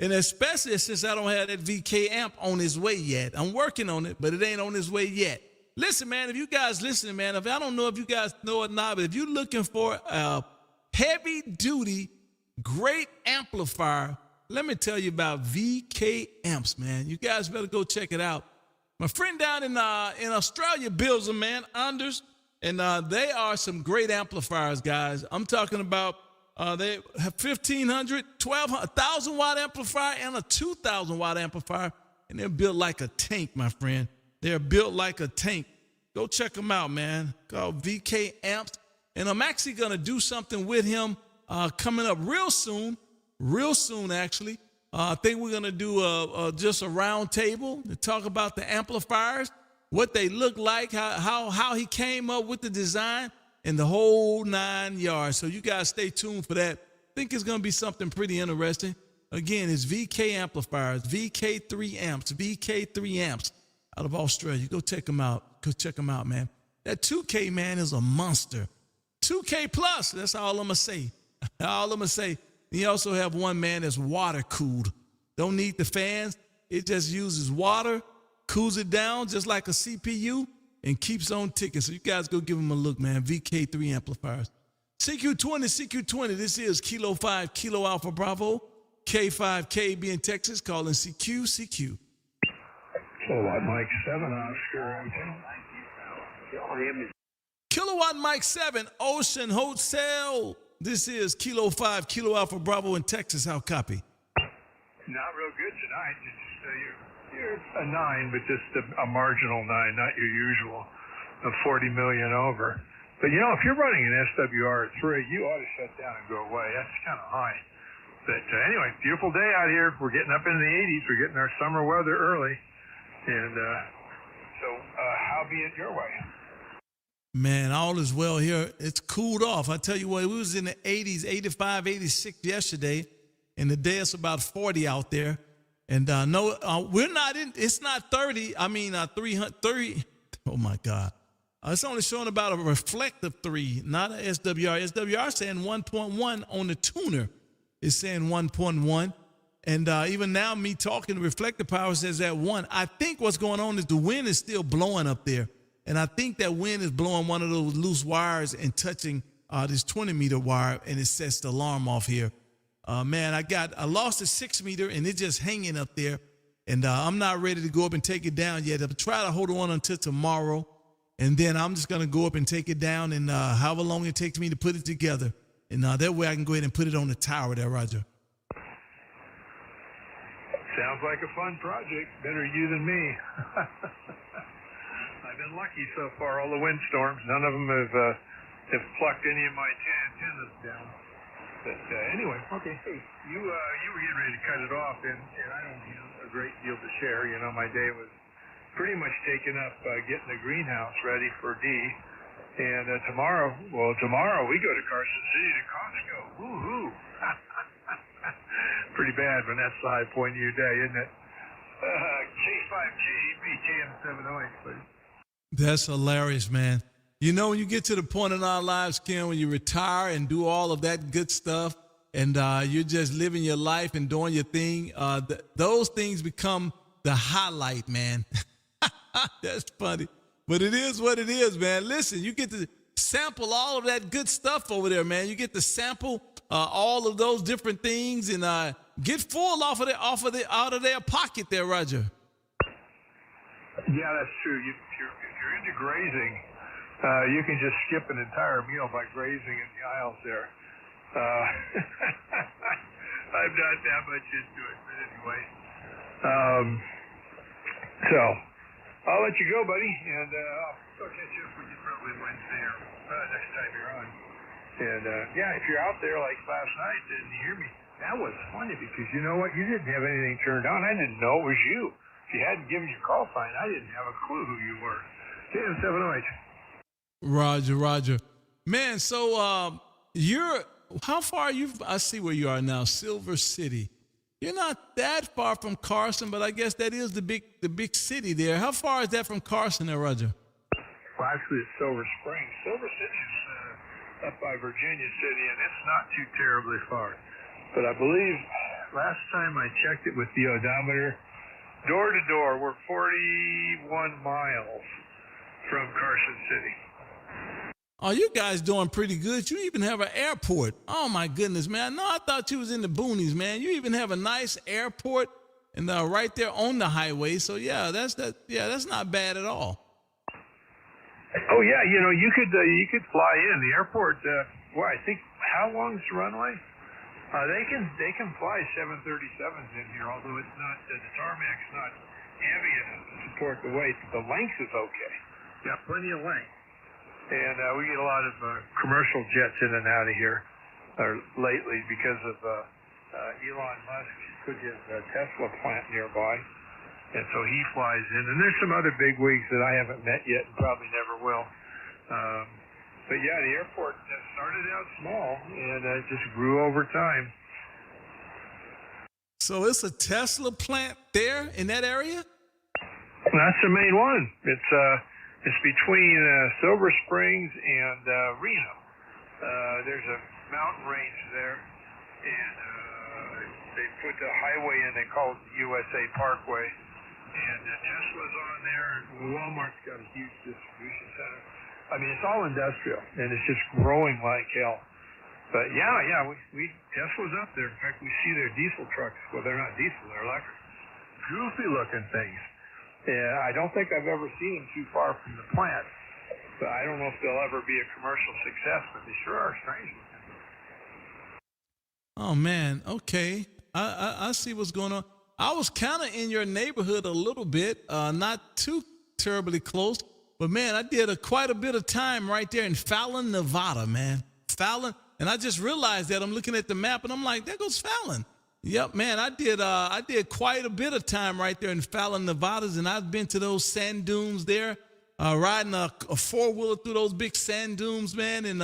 And especially since I don't have that VK amp on its way yet. I'm working on it, but it ain't on its way yet. Listen, man, if you guys listening, man, I don't know if you guys know it or not, but if you're looking for a heavy-duty, great amplifier, let me tell you about VK amps, man. You guys better go check it out. My friend down in Australia builds them, man, Anders, and they are some great amplifiers, guys. I'm talking about they have 1,500, 1,200, 1,000-watt amplifier and a 2,000-watt amplifier, and they're built like a tank, my friend. They're built like a tank. Go check them out, man. Called VK Amps, and I'm actually gonna do something with him coming up real soon actually. I think we're gonna do just a round table to talk about the amplifiers, what they look like, how he came up with the design, and the whole 9 yards. So you guys stay tuned for that. I think it's gonna be something pretty interesting. Again, it's VK amplifiers, VK3 amps, VK3 amps out of Australia. Go check them out. Go check them out, man. That 2K, man, is a monster. 2K plus, that's all I'm gonna say. All I'm gonna say. You also have one, man, that's water cooled. Don't need the fans. It just uses water, cools it down just like a CPU, and keeps on ticking. So you guys go give them a look, man. VK3 amplifiers. CQ20, this is Kilo 5, Kilo Alpha Bravo, K5, KB in Texas, calling CQ. Kilowatt Mike 7, Oscar. Kilowatt Mike 7, Ocean Hotel. This is Kilo 5, Kilo Alpha Bravo in Texas. How copy? Not real good tonight. You're a 9, but just a marginal 9, not your usual of 40 million over. But, you know, if you're running an SWR at 3, you ought to shut down and go away. That's kind of high. But anyway, beautiful day out here. We're getting up into the 80s. We're getting our summer weather early. And so how be it your way? Man, all is well here. It's cooled off. I tell you what, we was in the 80s, 85, 86 yesterday, and today it's about 40 out there. And no, we're not in, it's not 30. I mean, 330. Oh my God. It's only showing about a reflective 3, not a SWR. SWR saying 1.1 on the tuner. It's saying 1.1. And even now, me talking, the reflective power says at 1. I think what's going on is the wind is still blowing up there. And I think that wind is blowing one of those loose wires and touching this 20-meter wire, and it sets the alarm off here. Man, I lost a 6-meter, and it's just hanging up there. And I'm not ready to go up and take it down yet. I'll try to hold on until tomorrow. And then I'm just going to go up and take it down, and however long it takes me to put it together. And that way I can go ahead and put it on the tower there, Roger. Sounds like a fun project. Better you than me. I've been lucky so far. All the windstorms, none of them have plucked any of my antennas down. But anyway, okay. Hey, you were getting ready to cut it off, and I don't have a great deal to share. You know, my day was pretty much taken up getting the greenhouse ready for D. And tomorrow we go to Carson City to Costco. Woo-hoo. Pretty bad when that's the high point of your day, isn't it? K5KEB, KM708, please. That's hilarious, man. You know, when you get to the point in our lives, Ken, when you retire and do all of that good stuff, and you're just living your life and doing your thing, those things become the highlight, man. That's funny. But it is what it is, man. Listen, you get to sample all of that good stuff over there, man. You get to sample all of those different things and get full out of their pocket there, Roger. Yeah, that's true. If you're into grazing, you can just skip an entire meal by grazing in the aisles there. I'm not that much into it, but anyway. So I'll let you go, buddy, and I'll catch you up with you probably Wednesday or next time you're on. And yeah, if you're out there like last night, didn't you hear me? That was funny because you know what? You didn't have anything turned on. I didn't know it was you. If you hadn't given your call sign, I didn't have a clue who you were. KM708. Roger. Man, so how far are you? I see where you are now, Silver City. You're not that far from Carson, but I guess that is the big city there. How far is that from Carson there, Roger? Well, actually, it's Silver Springs. Silver City is up by Virginia City, and it's not too terribly far. But I believe last time I checked it with the odometer, door to door, we're 41 miles from Carson City. Oh, you guys doing pretty good. You even have an airport. Oh, my goodness, man. No, I thought you was in the boonies, man. You even have a nice airport and right there on the highway. So yeah, that's not bad at all. Oh yeah, you could fly in the airport. I think how long's the runway? They can fly 737s in here, although it's not the tarmac's not heavy enough to support the weight. The length is okay. Got plenty of length, and we get a lot of commercial jets in and out of here lately because of Elon Musk put his Tesla plant nearby. And so he flies in, and there's some other big wigs that I haven't met yet and probably never will. But yeah, the airport started out small and just grew over time. So it's a Tesla plant there in that area? That's the main one. It's between Silver Springs and Reno. There's a mountain range there, and they put the highway in. They call it the USA Parkway. And Tesla's on there, and Walmart's got a huge distribution center. I mean, it's all industrial, and it's just growing like hell. But yeah, we Tesla's up there. In fact, we see their diesel trucks. Well, they're not diesel, they're electric. Goofy looking things. Yeah, I don't think I've ever seen them too far from the plant. But I don't know if they'll ever be a commercial success, but they sure are strange looking. Oh man, okay. I see what's going on. I was kind of in your neighborhood a little bit, not too terribly close, but man, I did quite a bit of time right there in Fallon, Nevada, man. Fallon, and I just realized that I'm looking at the map and I'm like, there goes Fallon. Yep, man, I did quite a bit of time right there in Fallon, Nevada, and I've been to those sand dunes there, riding a four-wheeler through those big sand dunes, man, and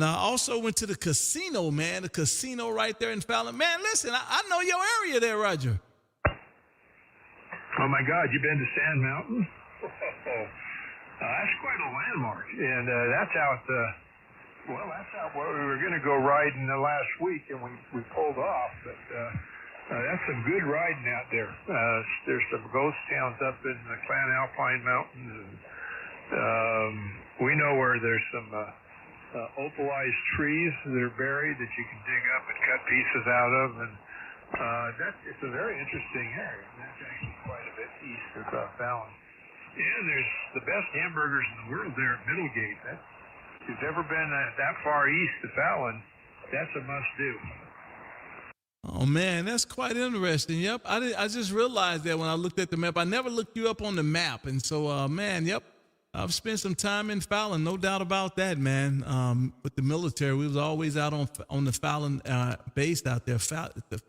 I also went to the casino, man, the casino right there in Fallon. Man, listen, I know your area there, Roger. Oh, my God, you been to Sand Mountain? That's quite a landmark. And that's out where we were going to go riding the last week, and we pulled off. But that's some good riding out there. There's some ghost towns up in the Clan Alpine Mountains. And we know where there's some opalized trees that are buried that you can dig up and cut pieces out of, and it's a very interesting area. That's actually quite a bit east of Fallon. And there's the best hamburgers in the world there at Middlegate. If you've ever been that far east of Fallon, that's a must-do. Oh man, that's quite interesting. Yep, I just realized that when I looked at the map. I never looked you up on the map, and so man, yep. I've spent some time in Fallon, no doubt about that, man. With the military, we was always out on the Fallon base out there,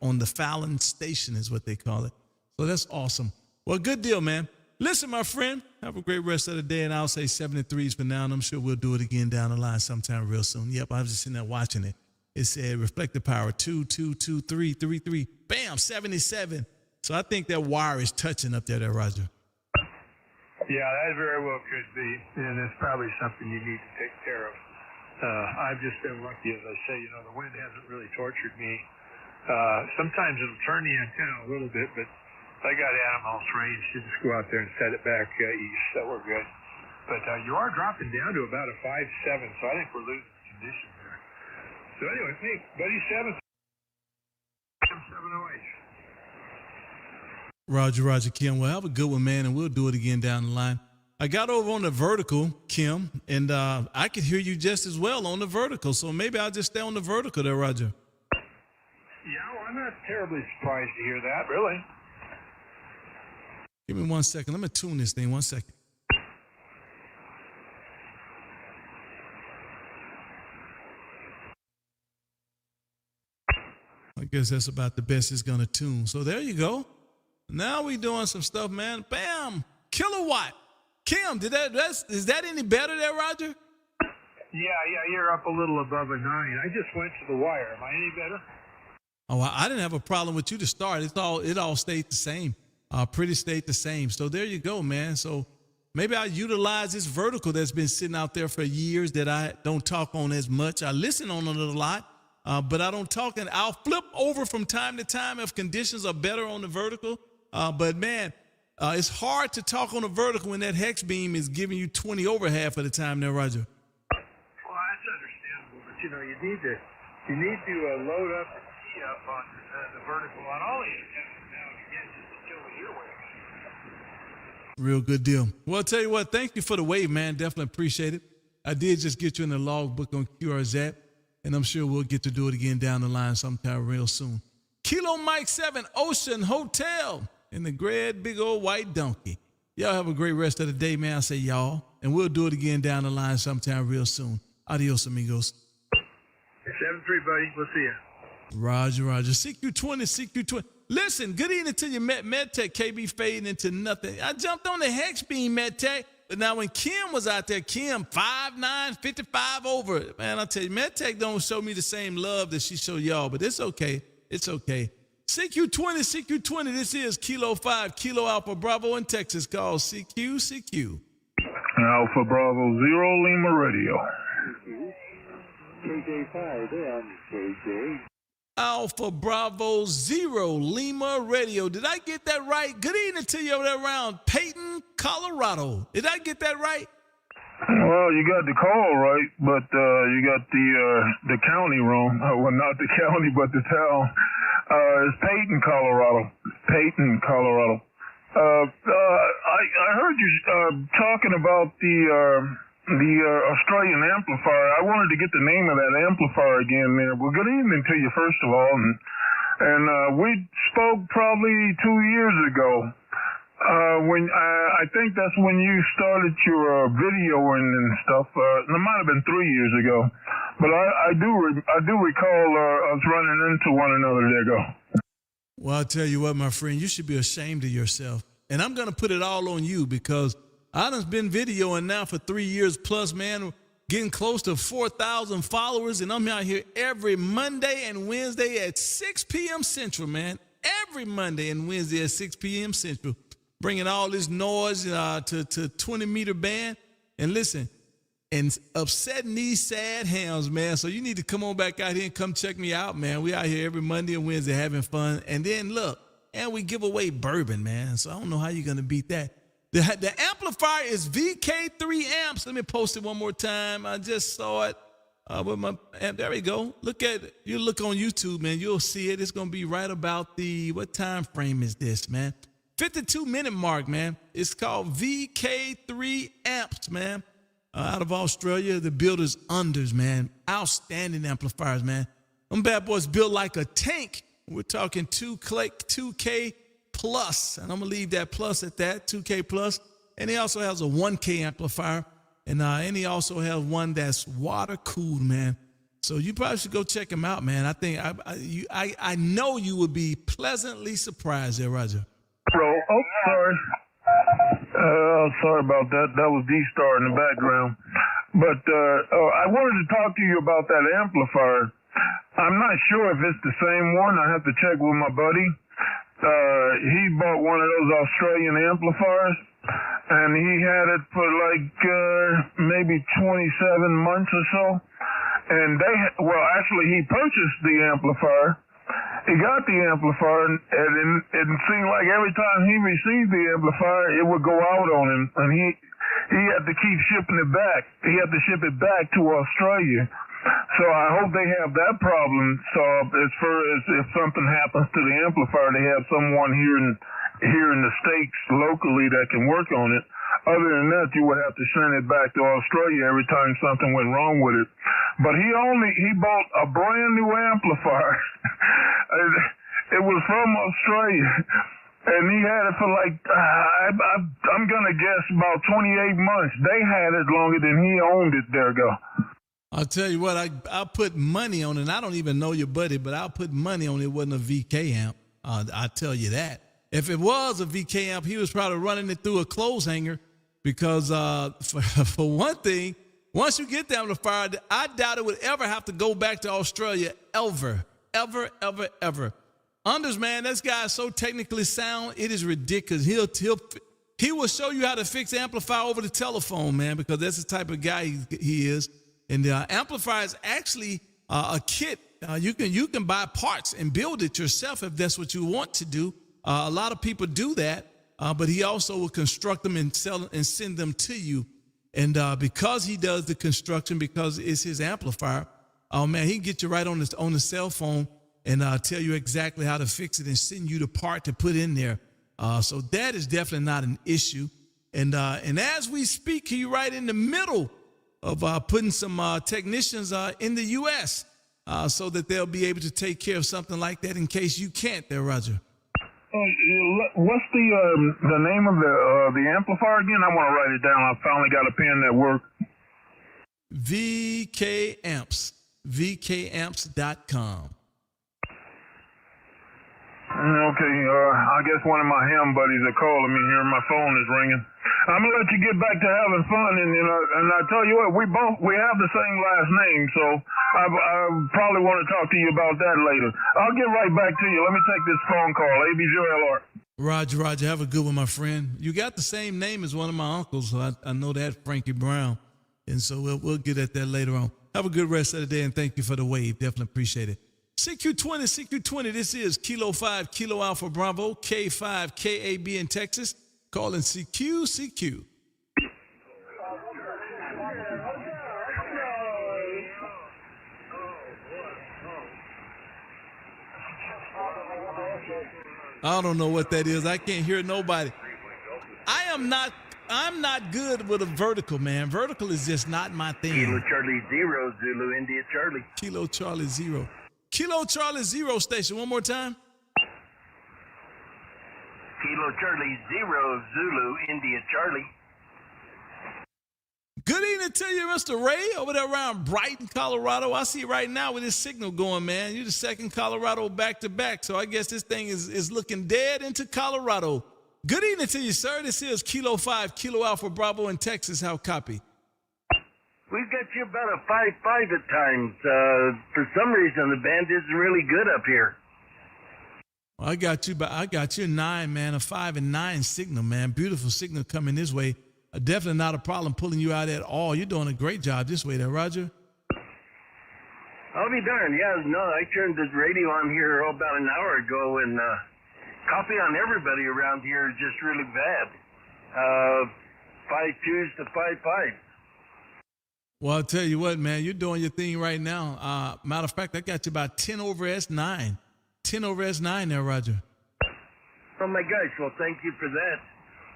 on the Fallon station is what they call it. So that's awesome. Well, good deal, man. Listen, my friend, have a great rest of the day, and I'll say 73s for now, and I'm sure we'll do it again down the line sometime real soon. Yep, I was just sitting there watching it. It said reflective power 2223333. Bam, 77. So I think that wire is touching up there, Roger. Yeah, that very well could be, and it's probably something you need to take care of. I've just been lucky, as I say, the wind hasn't really tortured me. Sometimes it'll turn the antenna a little bit, but I got animals range. You just go out there and set it back east, so we're good. But you are dropping down to about a 5.7, so I think we're losing condition there. So anyway, hey, buddy, 708. Roger, Kim. Well, have a good one, man, and we'll do it again down the line. I got over on the vertical, Kim, and I could hear you just as well on the vertical, so maybe I'll just stay on the vertical there, Roger. Yeah, well, I'm not terribly surprised to hear that, really. Give me 1 second. Let me tune this thing 1 second. I guess that's about the best it's going to tune. So there you go. Now we doing some stuff, man. Bam! Kilowatt. Kim, is that any better there, Roger? Yeah, you're up a little above a 9. I just went to the wire. Am I any better? Oh, I didn't have a problem with you to start. It all stayed the same. Pretty stayed the same. So there you go, man. So maybe I utilize this vertical that's been sitting out there for years that I don't talk on as much. I listen on it a lot, but I don't talk. And I'll flip over from time to time if conditions are better on the vertical. But man, it's hard to talk on a vertical when that hex beam is giving you 20 over half of the time there, Roger. Well, that's understandable, but you need to load up and key up on the vertical on all the antennas now to get to Real good deal. Well, I'll tell you what, thank you for the wave, man. Definitely appreciate it. I did just get you in the logbook on QRZ, and I'm sure we'll get to do it again down the line sometime real soon. Kilo Mike 7 Ocean Hotel in the great big old white donkey. Y'all have a great rest of the day, man. I say y'all, and we'll do it again down the line sometime real soon. Adios, amigos. 7-3, buddy. We'll see you. Roger. CQ20. Listen, good evening to you, MedTech. KB fading into nothing. I jumped on the Hex Beam, MedTech. But now when Kim was out there, Kim, 5'9", 55 over. Man, I tell you, MedTech don't show me the same love that she show y'all, but it's okay. It's okay. CQ20, this is Kilo 5, Kilo Alpha Bravo in Texas, called CQ. Alpha Bravo 0 Lima Radio. KJ5, KJ. Alpha Bravo 0 Lima Radio. Did I get that right? Good evening to you over there around Peyton, Colorado. Did I get that right? Well, you got the call right, but you got the county wrong. Well, not the county, but the town. It's Peyton, Colorado. I heard you talking about the Australian amplifier. I wanted to get the name of that amplifier again there. Well, good evening to you, first of all. And we spoke probably 2 years ago. When I think that's when you started your videoing and stuff. It might have been 3 years ago, but I do recall us running into one another there ago. Well, I'll tell you what, my friend, you should be ashamed of yourself. And I'm going to put it all on you because I done been videoing now for 3 years plus, man, getting close to 4,000 followers. And I'm out here every Monday and Wednesday at 6 p.m. Central, man. Every Monday and Wednesday at 6 p.m. Central. Bringing all this noise to 20-meter band. And listen, and upsetting these sad hams, man. So you need to come on back out here and come check me out, man. We out here every Monday and Wednesday having fun. And then look, and we give away bourbon, man. So I don't know how you're going to beat that. The amplifier is VK3 amps. Let me post it one more time. I just saw it with my amp. There we go. Look at it. You look on YouTube, man. You'll see it. It's going to be right about what time frame is this, man? 52-minute mark, man. It's called VK3 amps, man. Out of Australia, the builder's Unders, man. Outstanding amplifiers, man. Them bad boys built like a tank. We're talking 2K plus, and I'm going to leave that plus at that, 2K plus. And he also has a 1K amplifier, and he also has one that's water-cooled, man. So you probably should go check him out, man. I think I know you would be pleasantly surprised there, Roger. Oh, sorry. Sorry about that. That was D-Star in the background. But I wanted to talk to you about that amplifier. I'm not sure if it's the same one. I have to check with my buddy. He bought one of those Australian amplifiers, and he had it for like maybe 27 months or so. And actually, he purchased the amplifier. He got the amplifier, and it seemed like every time he received the amplifier, it would go out on him, and he had to keep shipping it back. He had to ship it back to Australia. So I hope they have that problem solved. As far as if something happens to the amplifier, they have someone here in the States locally that can work on it. Other than that, you would have to send it back to Australia every time something went wrong with it. But he bought a brand new amplifier. It was from Australia. And he had it for like, I'm going to guess about 28 months. They had it longer than he owned it. There you go. I'll tell you what, I'll put money on it. And I don't even know your buddy, but I'll put money on it wasn't a VK amp. I'll tell you that. If it was a VK amp, he was probably running it through a clothes hanger because for one thing, once you get the amplifier, I doubt it would ever have to go back to Australia ever. Unders, man, this guy is so technically sound, it is ridiculous. He will show you how to fix amplifier over the telephone, man, because that's the type of guy he is. And the amplifier is actually a kit. You can buy parts and build it yourself if that's what you want to do. A lot of people do that, but he also will construct them and sell and send them to you. And because he does the construction, because it's his amplifier, oh man, he can get you right on the cell phone and tell you exactly how to fix it and send you the part to put in there. So that is definitely not an issue. And as we speak, he's right in the middle of putting some technicians in the U.S. So that they'll be able to take care of something like that in case you can't there, Roger. What's the name of the amplifier again? I want to write it down. I finally got a pen that works. VK Amps, VKamps.com. Okay, I guess one of my ham buddies are calling me here. My phone is ringing. I'm gonna let you get back to having fun, and I tell you what, we have the same last name, so I probably want to talk to you about that later. I'll get right back to you. Let me take this phone call. ABJLR. Roger, have a good one, my friend. You got the same name as one of my uncles, so I know that, Frankie Brown, and so we'll get at that later on. Have a good rest of the day, and thank you for the wave. Definitely appreciate it. CQ20, this is Kilo 5, Kilo Alpha Bravo, K5, KAB in Texas. Calling CQ. I don't know what that is. I can't hear nobody. I'm not good with a vertical, man. Vertical is just not my thing. Kilo Charlie 0, Zulu India Charlie. Kilo Charlie 0. Kilo Charlie 0 station. One more time. Kilo Charlie 0, Zulu India Charlie. Good evening to you, Mr. Ray, over there around Brighton, Colorado. I see right now with this signal going, man. You're the second Colorado back-to-back, so I guess this thing is looking dead into Colorado. Good evening to you, sir. This is Kilo 5, Kilo Alpha Bravo in Texas. How copy? We've got you about a 5-5 at times. For some reason, the band isn't really good up here. Well, I got you a 9, man, a 5 and 9 signal, man. Beautiful signal coming this way. Definitely not a problem pulling you out at all. You're doing a great job this way there, Roger. I'll be darned. Yeah, no, I turned this radio on here about an hour ago, and copy on everybody around here is just really bad. 5-2s to 5-5. Well, I'll tell you what, man, you're doing your thing right now. Matter of fact, I got you about 10 over S9. 10 over S9 there, Roger. Oh, my gosh. Well, thank you for that.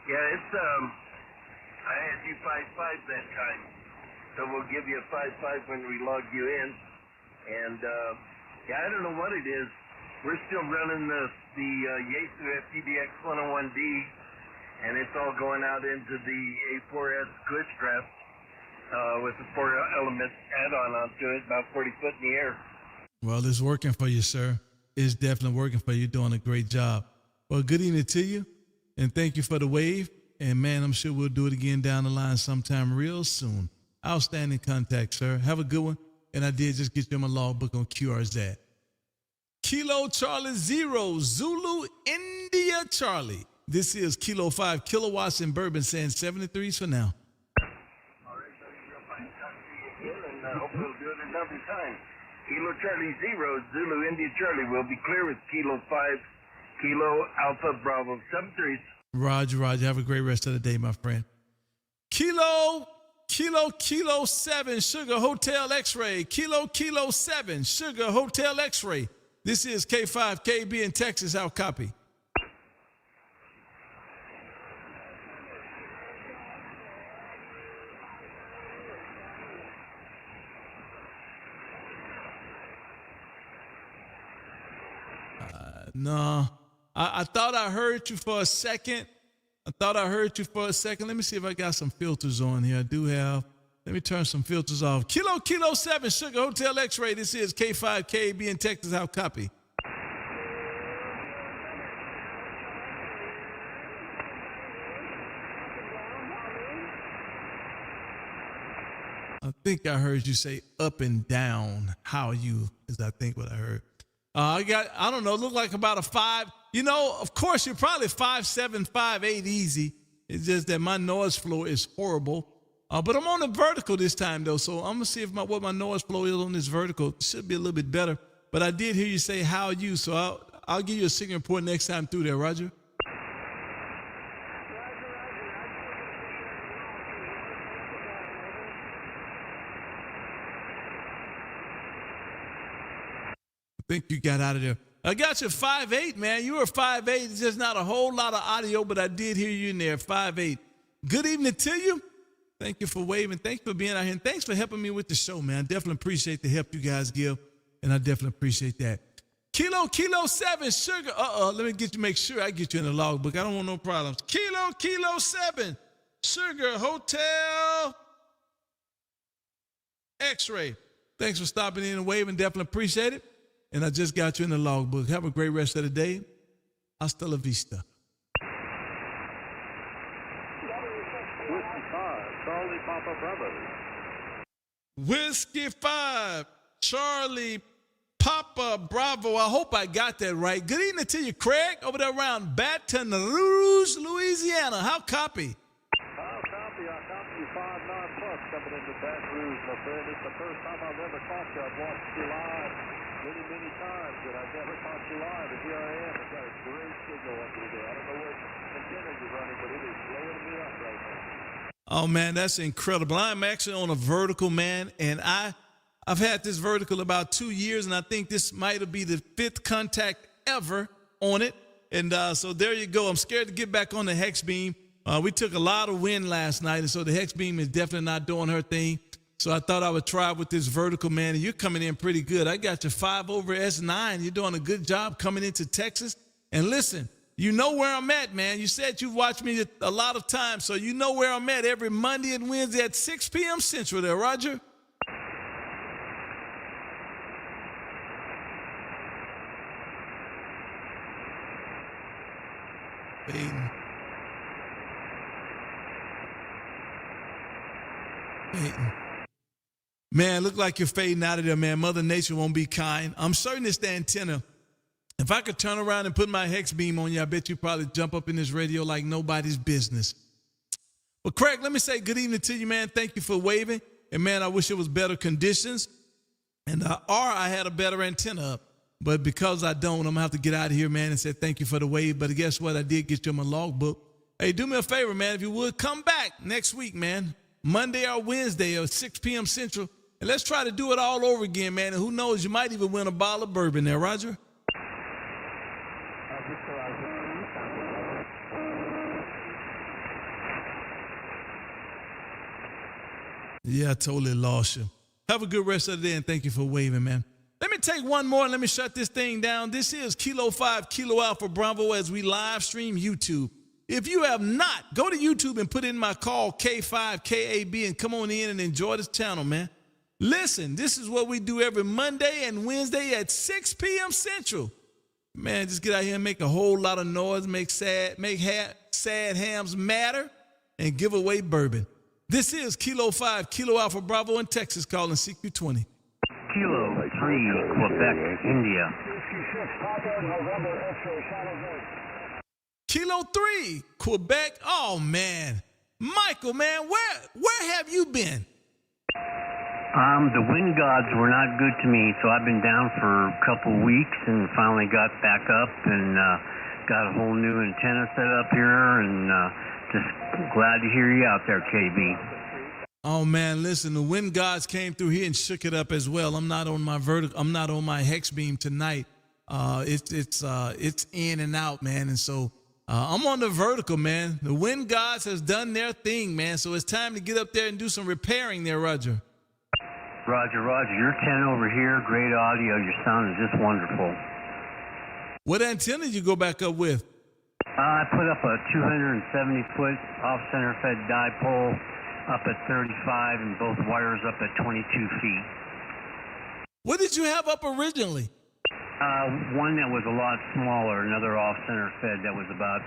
Yeah, it's, I had you 5-5 that time. So we'll give you a 5-5 when we log you in. And, yeah, I don't know what it is. We're still running the Yaesu FTDX 101D, and it's all going out into the A4S Cushcraft with the 4-element add-on onto it, about 40 foot in the air. Well, it's working for you, sir. It's definitely working for you. You're doing a great job. Well, good evening to you, and thank you for the wave. And, man, I'm sure we'll do it again down the line sometime real soon. Outstanding contact, sir. Have a good one. And I did just get you my logbook on QRZ. Kilo Charlie 0, Zulu India Charlie. This is Kilo 5, Kilowatts and Bourbon, saying 73s for now. All right, buddy, real fine. Talk to you again, and I hope we'll do it another time. Kilo Charlie 0, Zulu India Charlie. We'll be clear with Kilo 5, Kilo Alpha Bravo 73s. Roger. Have a great rest of the day, my friend. Kilo 7, Sugar Hotel X-Ray. Kilo 7, Sugar Hotel X-Ray. This is K5, KB in Texas. How copy? No. I thought I heard you for a second. Let me see if I got some filters on here. I do have. Let me turn some filters off. Kilo 7, Sugar Hotel X-Ray. This is K5, KB in Texas. How copy? I think I heard you say up and down. How are you? Is I think what I heard. I don't know, look like about a 5. You know, of course, you're probably 5'7", 5'8", easy. It's just that my noise floor is horrible. But I'm on the vertical this time, though, so I'm going to see if what my noise flow is on this vertical. It should be a little bit better. But I did hear you say, how are you? So I'll give you a signal report next time through there, Roger. I think you got out of there. I got you 5'8", man. You were 5'8". It's just not a whole lot of audio, but I did hear you in there, 5'8". Good evening to you. Thank you for waving. Thanks for being out here. And thanks for helping me with the show, man. I definitely appreciate the help you guys give, and I definitely appreciate that. Kilo 7, sugar. Let me make sure I get you in the logbook. I don't want no problems. Kilo 7, sugar, hotel, X-ray. Thanks for stopping in and waving. Definitely appreciate it. And I just got you in the logbook. Have a great rest of the day. Hasta la vista. Charlie Papa Bravo. Whiskey 5, Charlie Papa Bravo. I hope I got that right. Good evening to you, Craig, over there around Baton Rouge, Louisiana. How copy? I'll copy you 5-9 plus coming into Baton Rouge, my friend. It's the first time I've ever caught you. I've watched you live many times, but I've never caught you live. And here I am. I've got a great signal up here today. I don't know what antenna you're running, but it is blowing me up right now. Oh, man, that's incredible. I'm actually on a vertical, man, and I've had this vertical about 2 years, and I think this might be the 5th contact ever on it. And so there you go. I'm scared to get back on the hex beam. We took a lot of wind last night, and so the hex beam is definitely not doing her thing. So I thought I would try with this vertical, man, and you're coming in pretty good. I got you 5 over S9. You're doing a good job coming into Texas. And listen, you know where I'm at, man. You said you've watched me a lot of times, so you know where I'm at every Monday and Wednesday at 6 p.m. Central there, Roger. Fading. Man, look like you're fading out of there, man. Mother Nature won't be kind. I'm certain it's the antenna. If I could turn around and put my hex beam on you, I bet you'd probably jump up in this radio like nobody's business. Well, Craig, let me say good evening to you, man. Thank you for waving. And, man, I wish it was better conditions. And or I had a better antenna up. But because I don't, I'm going to have to get out of here, man, and say thank you for the wave. But guess what? I did get you in my logbook. Hey, do me a favor, man. If you would, come back next week, man. Monday or Wednesday or 6 p.m. Central. And let's try to do it all over again, man. And who knows, you might even win a bottle of bourbon there, Roger. Yeah, I totally lost you. Have a good rest of the day, and thank you for waving, man. Let me take one more and let me shut this thing down. This is Kilo 5, Kilo Alpha Bravo as we live stream YouTube. If you have not, go to YouTube and put in my call K5KAB and come on in and enjoy this channel, man. Listen, this is what we do every Monday and Wednesday at 6 p.m. Central. Man, just get out here and make a whole lot of noise, make sad hams matter, and give away bourbon. This is Kilo 5, Kilo Alpha Bravo in Texas, calling CQ20. Kilo 3, Quebec, India. Kilo 3, Quebec. Oh, man. Michael, man, where have you been? The wind gods were not good to me, so I've been down for a couple weeks and finally got back up and got a whole new antenna set up here, and just glad to hear you out there, KB. Oh, man, listen, the wind gods came through here and shook it up as well. I'm not on my hex beam tonight. It's in and out, man, and so I'm on the vertical, man. The wind gods has done their thing, man, so it's time to get up there and do some repairing there, Roger. Roger, you're 10 over here, great audio, your sound is just wonderful. What antenna did you go back up with? I put up a 270-foot off-center fed dipole up at 35 and both wires up at 22 feet. What did you have up originally? One that was a lot smaller, another off-center fed that was about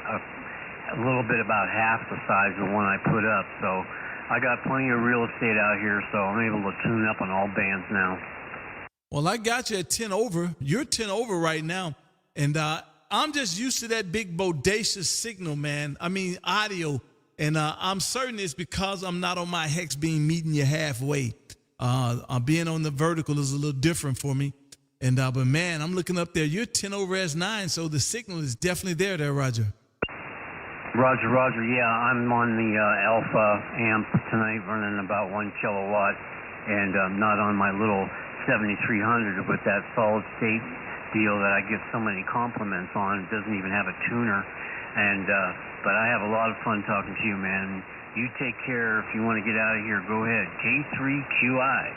a little bit about half the size of the one I put up. So I got plenty of real estate out here, so I'm able to tune up on all bands now. Well, I got you at 10 over. You're 10 over right now. And I'm just used to that big bodacious signal, man. I mean, audio. And I'm certain it's because I'm not on my hex beam meeting you halfway. Being on the vertical is a little different for me. And but, man, I'm looking up there. You're 10 over S9, so the signal is definitely there, Roger. Roger. Yeah, I'm on the Alpha amp tonight running about 1 kilowatt. And not on my little 7300 with that solid state deal that I get so many compliments on. It doesn't even have a tuner. And but I have a lot of fun talking to you, man. You take care. If you want to get out of here, go ahead. K3QI.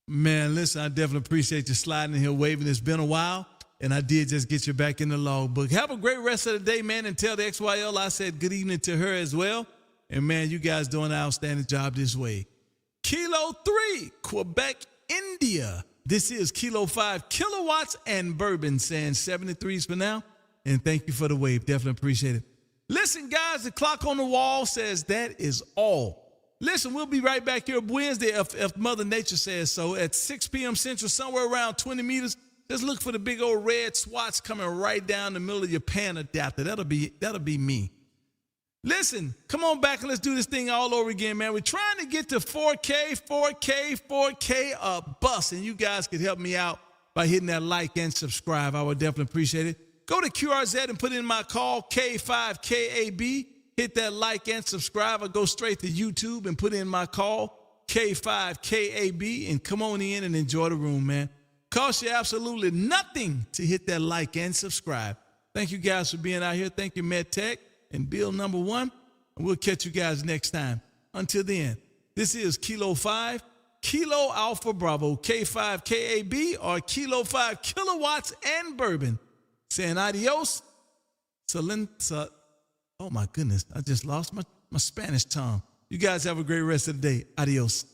Man, listen, I definitely appreciate you sliding in here, waving. It's been a while, and I did just get you back in the logbook. Have a great rest of the day, man, and tell the XYL I said good evening to her as well. And, man, you guys doing an outstanding job this way. Kilo 3, Quebec, India. This is Kilo 5, Kilowatts and Bourbon, saying 73s for now. And thank you for the wave. Definitely appreciate it. Listen, guys, the clock on the wall says that is all. Listen, we'll be right back here Wednesday if Mother Nature says so at 6 p.m. Central, somewhere around 20 meters. Just look for the big old red swats coming right down the middle of your pan adapter. That'll be me. Listen, come on back and let's do this thing all over again, man. We're trying to get to 4K a bus, and you guys could help me out by hitting that like and subscribe. I would definitely appreciate it. Go to QRZ and put in my call, K5KAB. Hit that like and subscribe, or go straight to YouTube and put in my call, K5KAB, and come on in and enjoy the room, man. Costs you absolutely nothing to hit that like and subscribe. Thank you guys for being out here. Thank you, MedTech and Bill number 1. And we'll catch you guys next time. Until then, this is Kilo 5, Kilo Alpha Bravo, K5KAB, or Kilo 5 Kilowatts and Bourbon. Saying adios. Oh, my goodness. I just lost my Spanish tongue. You guys have a great rest of the day. Adios.